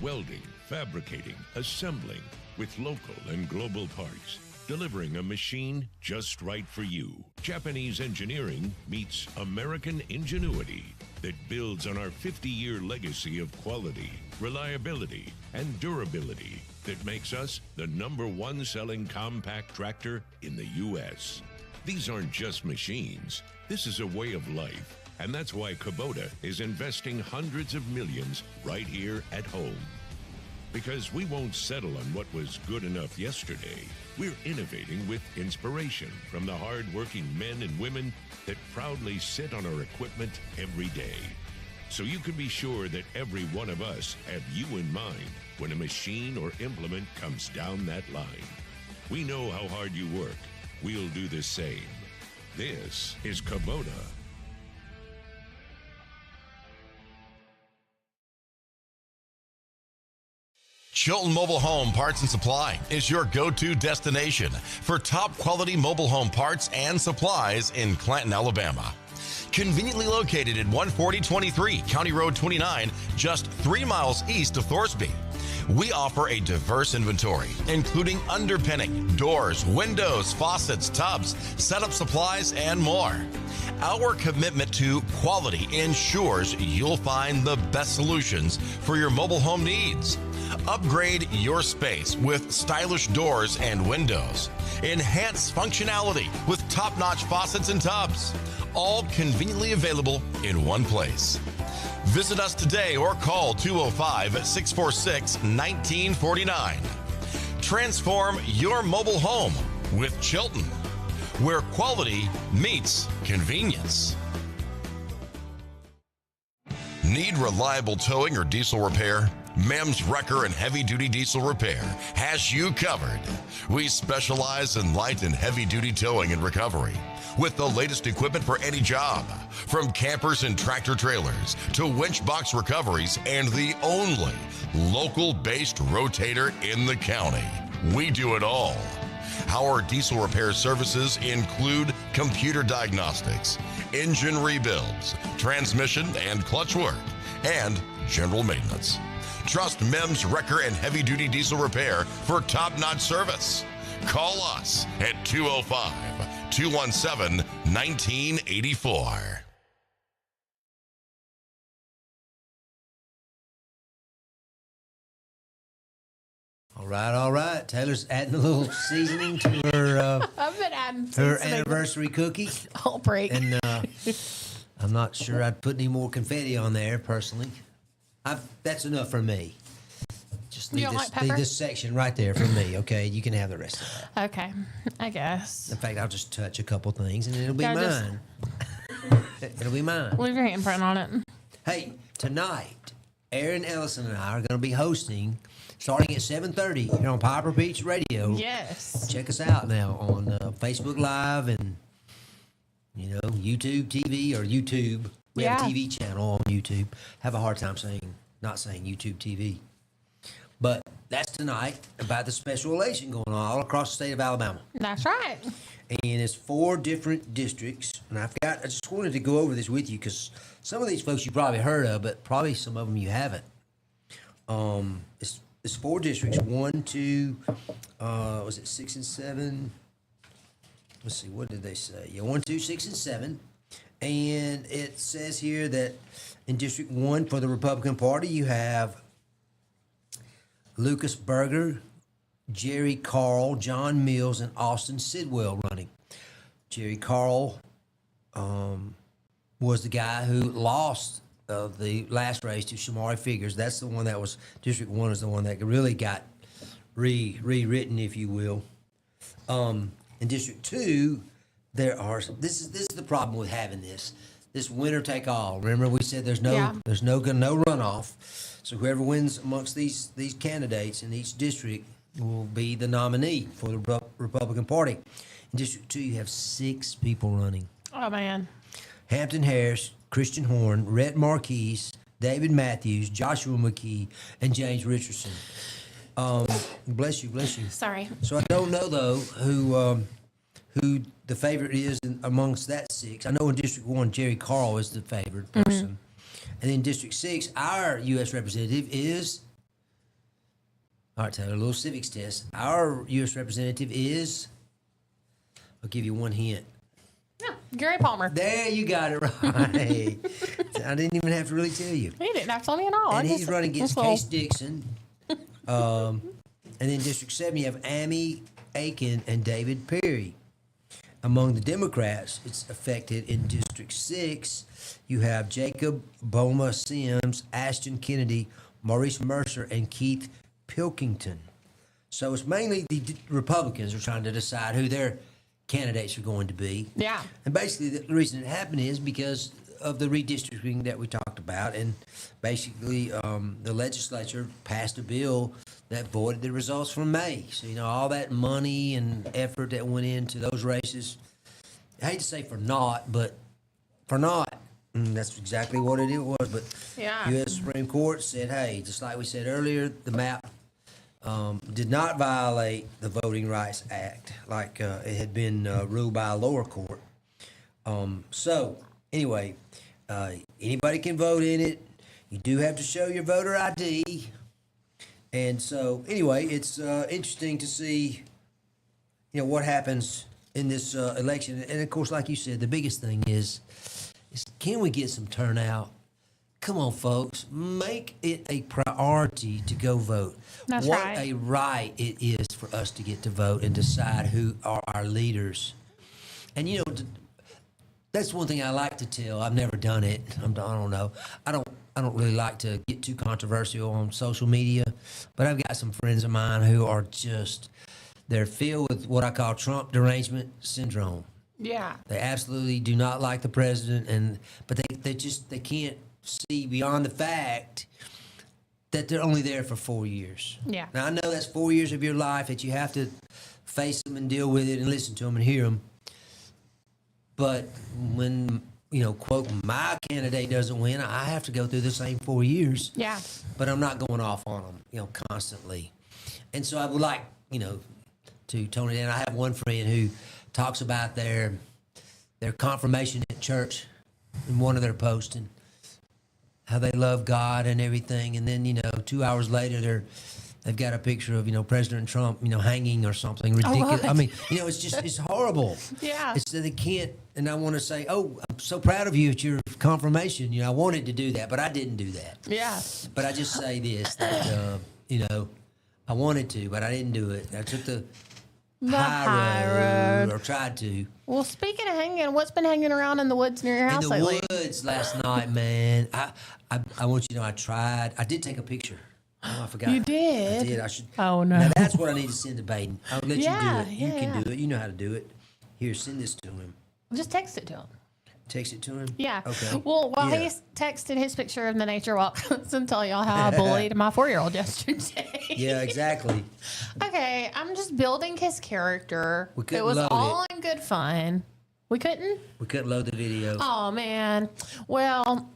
welding, fabricating, assembling with local and global parts, delivering a machine just right for you. Japanese engineering meets American ingenuity that builds on our 50-year legacy of quality, reliability, and durability that makes us the #1 selling compact tractor in the U.S. These aren't just machines. This is a way of life. And that's why Kubota is investing hundreds of millions right here at home. Because we won't settle on what was good enough yesterday. We're innovating with inspiration from the hard-working men and women that proudly sit on our equipment every day. So you can be sure that every one of us have you in mind when a machine or implement comes down that line. We know how hard you work. We'll do the same. This is Kubota. Chilton Mobile Home Parts and Supply is your go-to destination for top quality mobile home parts and supplies in Clanton, Alabama. Conveniently located at 14023 County Road 29, just 3 miles east of Thorsby. We offer a diverse inventory, including underpinning, doors, windows, faucets, tubs, setup supplies, and more. Our commitment to quality ensures you'll find the best solutions for your mobile home needs. Upgrade your space with stylish doors and windows. Enhance functionality with top-notch faucets and tubs. All conveniently available in one place. Visit us today or call 205-646-1949. Transform your mobile home with Chilton, where quality meets convenience. Need reliable towing or diesel repair? Mem's Wrecker and Heavy Duty Diesel Repair has you covered. We specialize in light and heavy duty towing and recovery with the latest equipment for any job, from campers and tractor trailers to winch box recoveries, and the only local-based rotator in the county. We do it all. Our diesel repair services include computer diagnostics, engine rebuilds, transmission and clutch work, and general maintenance. Trust Mem's Wrecker and Heavy Duty Diesel Repair for top-notch service. Call us at 205-217-1984. All right. Taylor's adding a little seasoning to her I've been adding her seasoning anniversary cookie. all break. And I'm not sure I'd put any more confetti on there, personally. That's enough for me. Just You leave don't this, like pepper? leave this section right there for me, okay? You can have the rest of that. Okay, I guess. In fact, I'll just touch a couple things, and it'll be Yeah, just- mine. It'll be mine. Leave your handprint on it. Hey, tonight, Aaron Ellison and I are going to be hosting, starting at 7:30 here on Piper Beach Radio. Yes. Check us out now on Facebook Live and, YouTube TV or YouTube. We have a Yeah. TV channel on YouTube. Have a hard time not saying YouTube TV. But that's tonight about the special election going on all across the state of Alabama. That's right. And it's 4 different districts. And I just wanted to go over this with you because some of these folks you probably heard of, but probably some of them you haven't. It's 4 districts. 1, 2, was it 6 and 7? Let's see, what did they say? Yeah, 1, 2, 6, and 7. And it says here that in District 1 for the Republican Party, you have Lucas Berger, Jerry Carl, John Mills, and Austin Sidwell running. Jerry Carl was the guy who lost the last race to Shamari Figures. That's the one that was, District 1 is the one that really got rewritten, if you will. In District 2, this is the problem with having this winner take all. Remember we said there's no runoff. So whoever wins amongst these candidates in each district will be the nominee for the Republican Party. In District 2, you have 6 people running. Oh, man. Hampton Harris, Christian Horn, Rhett Marquise, David Matthews, Joshua McKee, and James Richardson. Bless you. Sorry. So I don't know, though, who the favorite is amongst that 6. I know in District 1, Jerry Carl is the favored person. And in District 6, our U.S. representative is, all right, Taylor, a little civics test. Our U.S. representative is, I'll give you one hint. Yeah, Gary Palmer. There, you got it right. I didn't even have to really tell you. He didn't have to tell me at all. And I he's just- running against just Case Dixon. And then District 7, you have Amy Aiken and David Perry. Among the Democrats, it's affected in District 6. You have Jacob Boma Sims, Ashton Kennedy, Maurice Mercer, and Keith Pilkington. So it's mainly the Republicans are trying to decide who their candidates are going to be. Yeah. And basically, the reason it happened is because of the redistricting that we talked about. And basically, the legislature passed a bill that voided the results from May. So, all that money and effort that went into those races, I hate to say for naught, but for naught. That's exactly what it was. But Yeah. U.S. Supreme Court said, hey, just like we said earlier, the map did not violate the Voting Rights Act like it had been ruled by a lower court. So, anyway, anybody can vote in it. You do have to show your voter ID. And so, anyway, it's interesting to see, what happens in this election. And, of course, like you said, the biggest thing is can we get some turnout? Come on, folks. Make it a priority to go vote. That's what right. a right it is for us to get to vote and decide who are our leaders. And, that's one thing I like to tell. I've never done it. I don't know. I don't really like to get too controversial on social media, but I've got some friends of mine who are they're filled with what I call Trump derangement syndrome. Yeah. They absolutely do not like the president, but they can't see beyond the fact that they're only there for 4 years. Yeah. Now, I know that's 4 years of your life that you have to face them and deal with it and listen to them and hear them. But when, quote, my candidate doesn't win, I have to go through the same 4 years. Yeah. But I'm not going off on them, constantly. And so I would like, to tone it down. I have one friend who talks about their confirmation at church in one of their posts and how they love God and everything. And then, 2 hours later, they've got a picture of, President Trump, hanging or something ridiculous. what? I mean, it's horrible. Yeah. It's that they can't, and I want to say, oh, I'm so proud of you at your confirmation. I wanted to do that, but I didn't do that. Yeah. But I just say this, that, I wanted to, but I didn't do it. I took the high road, or tried to. Well, speaking of hanging, what's been hanging around in the woods near your house In the lately? woods last night, man. I want you to know I tried. I did take a picture. Oh, I forgot. You did? I did. I should. Oh, no. Now that's what I need to send to Baden. I'll let Yeah, you do it. You yeah, can yeah. do it. You know how to do it. Here, send this to him. Just text it to him. Text it to him. Yeah. Okay. Well, while Yeah. he's texting his picture of the nature walk, and tell y'all how I bullied my 4-year-old yesterday. Yeah, exactly. Okay, I'm just building his character. We couldn't It was load all in good fun. We couldn't? We couldn't load the video. Oh, man. Well,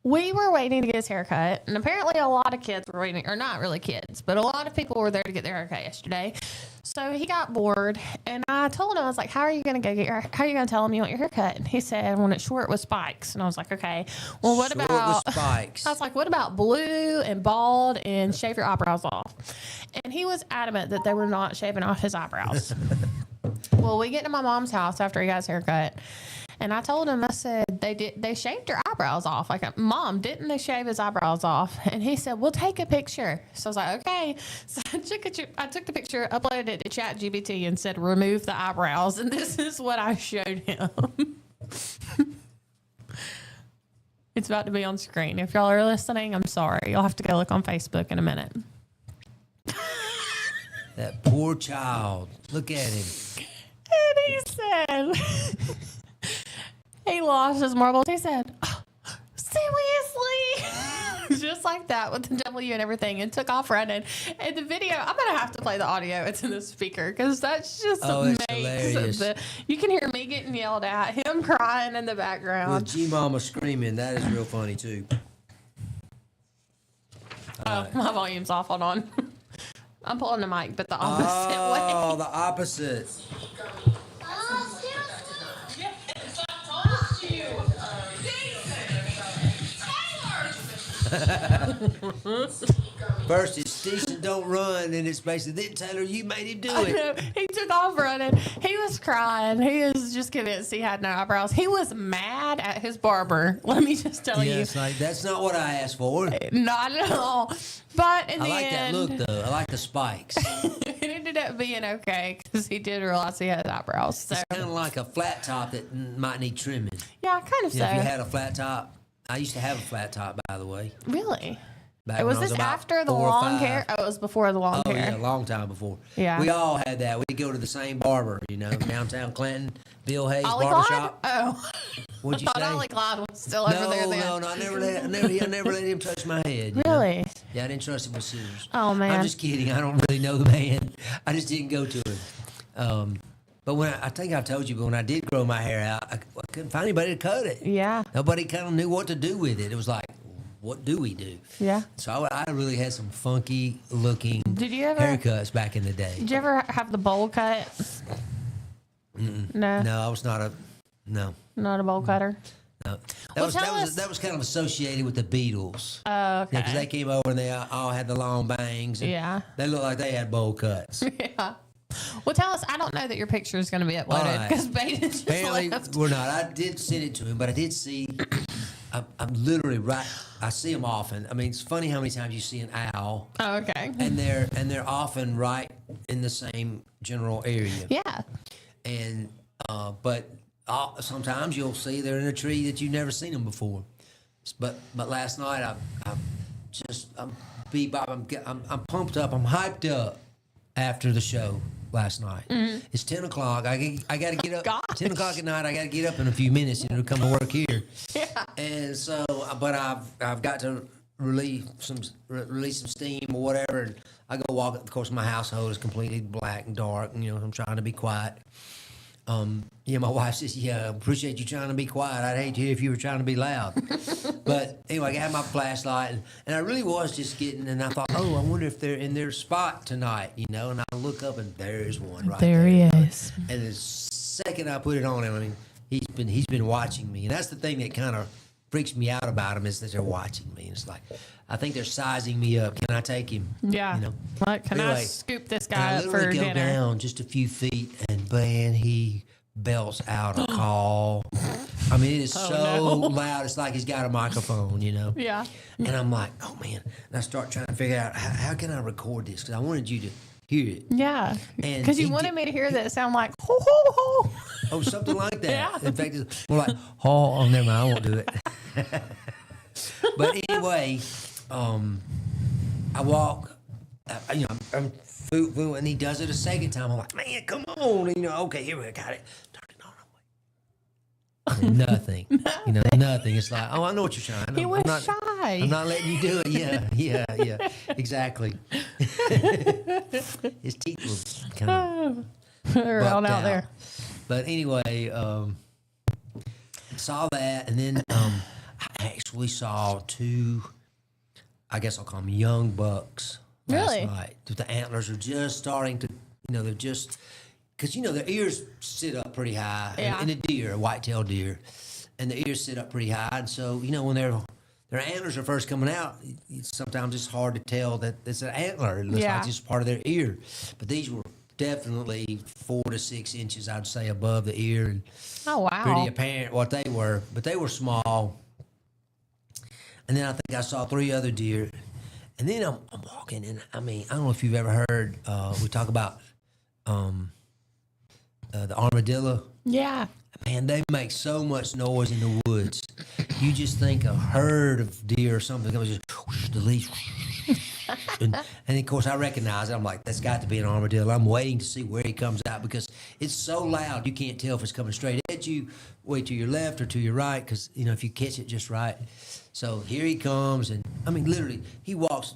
we were waiting to get his haircut, and apparently a lot of kids were waiting, or not really kids, but a lot of people were there to get their haircut yesterday. So he got bored, and I told him, I was like, how are you going to how are you going to tell him you want your haircut? And he said, when it's short with spikes. And I was like, okay, well, what Short about with spikes? I was like, what about blue and bald and shave your eyebrows off? And he was adamant that they were not shaving off his eyebrows. Well, we get to my mom's house after he got his haircut, and I told him, I said, they shaved your eyebrows off. Like, Mom, didn't they shave his eyebrows off? And he said, we'll take a picture. So I was like, okay. So I took the picture, uploaded it to ChatGPT, and said, remove the eyebrows. And this is what I showed him. It's about to be on screen. If y'all are listening, I'm sorry. You'll have to go look on Facebook in a minute. That poor child. Look at him. And he said, he lost his marbles. He said, oh, seriously? Just like that with the W and everything, and took off running. And the video, I'm going to have to play the audio. It's in the speaker because that's just It's hilarious. you can hear me getting yelled at, him crying in the With background. G-Mama screaming. That is real funny, too. Oh, my volume's off. Hold on. I'm pulling the mic, but the opposite way. Oh, the opposite. First it's decent, don't run, and it's basically, then Taylor, you made him do I it. know. He took off running. He was crying. He was just convinced he had no eyebrows. He was mad at his barber. Let me just tell Yeah, you. it's like, that's not what I asked for. Not at all. But in I the like that end, look, though. I like the spikes. it ended up being okay because he did realize he had eyebrows. So, It's kind of like a flat top that might need trimming. yeah, kind of You know, so. if you had a flat top, I used to have a flat top, by the way. Really? Back when Was I this about after the 4 or long 5. hair? Oh, it was before the long Oh, hair. yeah, a long time before. Yeah. We all had that. We'd go to the same barber, downtown Clinton, Bill Hayes Ollie Barber Clyde? Shop. Oh. What'd you I thought say? Ollie Clyde was still over there then. No, I never let him touch my head. you know? Really? Yeah, I didn't trust him with scissors. Oh, man. I'm just kidding. I don't really know the man. I just didn't go to him. But when I think I told you, but when I did grow my hair out, I couldn't find anybody to cut it. Yeah. Nobody kind of knew what to do with it. It was like, what do we do? Yeah. So I really had some funky looking Did you ever- haircuts back in the day. Did you ever have the bowl cut? No. No, I was not a no. Not a bowl cutter? No. Well, tell us- That was kind of associated with the Beatles. Oh, okay. Because they came over and they all had the long bangs. And Yeah. They looked like they had bowl cuts. Yeah. Well, tell us. I don't know that your picture is going to be uploaded right. because Baden just Apparently, left. we're not. I did send it to him, but I did see. I'm literally right. I see them often. I mean, it's funny how many times you see an owl, Oh, okay. and they're often right in the same general area. Yeah. And but sometimes you'll see they're in a tree that you've never seen them before. But last night I'm pumped up. I'm hyped up. after the show last night. It's 10 o'clock. I got to get up. Gosh. 10 o'clock at night. I got to get up in a few minutes, to come to work here. Yeah. And so, but I've got to release some steam or whatever. And I go walk. Of course, my household is completely black and dark. And, I'm trying to be quiet. My wife says, "Yeah, appreciate you trying to be quiet. I'd hate you if you were trying to be loud." But anyway, I got my flashlight, and I really was just getting. And I thought, "Oh, I wonder if they're in their spot tonight," And I look up, and there's one right there. There he is. And the second I put it on him, I mean, he's been watching me, and that's the thing that kind of freaks me out about him is that they're watching me. And it's like, I think they're sizing me up. Can I take him? Yeah. Like, can I Anyway, scoop this and guy I up for literally go dinner? down just a few feet, and man, he belts out a call. I mean, it is so loud. It's like he's got a microphone, Yeah. And I'm like, oh man. And I start trying to figure out how can I record this, because I wanted you to hear it. Yeah. And Because you he wanted did- me to hear that sound like ho ho ho. Oh, something like that. Yeah. In fact, it's more like, oh, never mind, I won't do it. But anyway, I walk, I'm foo, and he does it a second time. I'm like, man, come on. Okay, here we go, got it. Turn it on. I'm like, nothing. Nothing. It's like, oh, I know what you're trying. He was shy. I'm not letting you do it. Yeah. Exactly. His teeth were kind of They're all bucked out there. But anyway, saw that, and then I actually saw two, I guess I'll call them young bucks Really? last night. The antlers are just starting to, they're just, because, their ears sit up pretty high. Yeah. And a deer, a white-tailed deer, and the ears sit up pretty high. And so, when their antlers are first coming out, sometimes it's hard to tell that it's an antler. It looks Yeah. like it's just part of their ear. But these were definitely 4 to 6 inches, I'd say, above the ear. And Oh, wow. pretty apparent what they were, but they were small. And then I think I saw 3 other deer. And then I'm walking, and I mean, I don't know if you've ever heard, we talk about the armadillo. Yeah. Man, they make so much noise in the woods. You just think a herd of deer or something comes just whoosh, the leaves. And of course, I recognize it. I'm like, that's got to be an armadillo. I'm waiting to see where he comes out because it's so loud you can't tell if it's coming straight at you, way to your left or to your right, because, if you catch it just right. So here he comes, and I mean, literally, he walks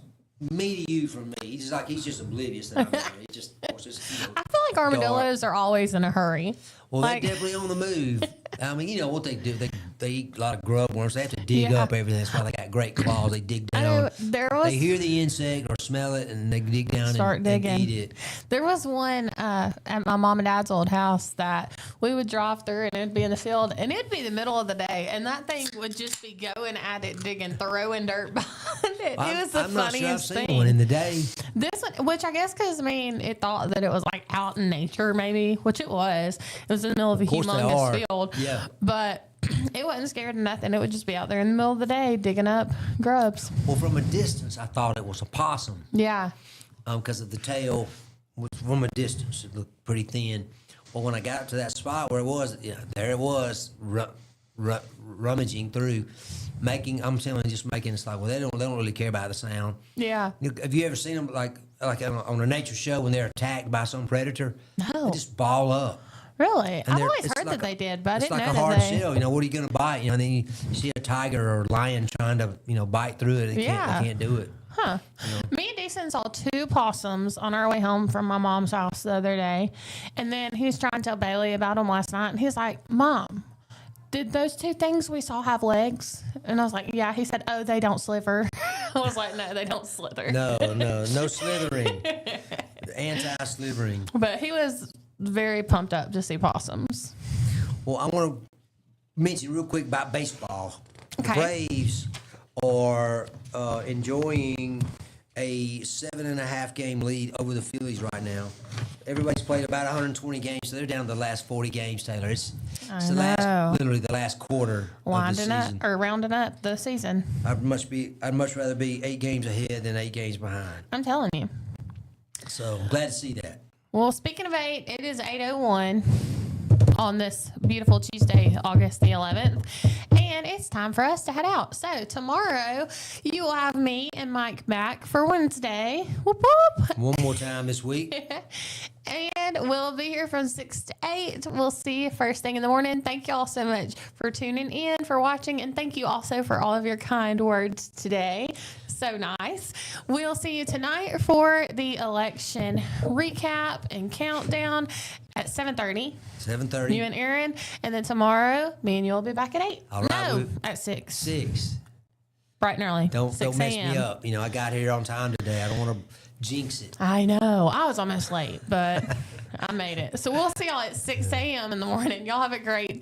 me to you from me. He's just oblivious that I'm there. He just, I feel like armadillos are always in a hurry. well, Like- they're definitely on the move. I mean, what they do, they eat a lot of grub worms. They have to dig Yeah. up everything. That's why they got great claws. They dig I down. know there was They hear the insect or smell it, and they dig down Start and digging. eat it. There was one at my mom and dad's old house that we would drive through, and it'd be in the field, and it'd be the middle of the day, and that thing would just be going at it, digging, throwing dirt behind it. It was the I'm not sure I've funniest seen thing. one in the day. This one, which I guess because it thought that it was like out in nature, maybe, which it was. It was in the middle of a course they humongous are. field. Yeah. But it wasn't scared of nothing. It would just be out there in the middle of the day digging up grubs. Well, from a distance, I thought it was a possum Yeah. because of the tail. From a distance, it looked pretty thin. Well, when I got up to that spot where it was, there it was, rummaging through, I'm telling you, just making it's like, well, they don't really care about the sound. Yeah. Have you ever seen them like on a nature show when they're attacked by some predator? No. They just ball up. Really? I've they're- always it's heard like that they did, but I It's didn't like a know hard that they... shell. What are you going to bite? And then you see a tiger or a lion trying to, bite through it. They can't do it. Huh. Me and Decent saw 2 possums on our way home from my mom's house the other day. And then he was trying to tell Bailey about them last night. And he's like, Mom, did those 2 things we saw have legs? And I was like, yeah. He said, oh, they don't sliver. I was like, no, they don't slither. No slithering. Anti-slithering. But he was very pumped up to see possums. Well, I want to mention real quick about baseball. The Okay. Braves are enjoying a 7.5 game lead over the Phillies right now. Everybody's played about 120 games, so they're down to the last 40 games, Taylor. It's literally the last quarter of the season. Rounding up the season. I'd much rather be 8 games ahead than 8 games behind. I'm telling you. So I'm glad to see that. Well, speaking of 8, it is 8:01. on this beautiful Tuesday, August the 11th. And it's time for us to head out. So tomorrow you will have me and Mike back for Wednesday. Whoop, whoop. One more time this week. And we'll be here from 6 to 8. We'll see you first thing in the morning. Thank you all so much for tuning in, for watching, and thank you also for all of your kind words today. So nice. We'll see you tonight for the election recap and countdown at 7:30. 7:30. You and Aaron. And then tomorrow, me and you will be back at 8. All right, No, at 6. 6. Bright and early. Don't 6 mess me a.m. up. You know, I got here on time today. I don't want to jinx it. I know. I was almost late, but I made it. So we'll see y'all at 6 a.m. in the morning. Y'all have a great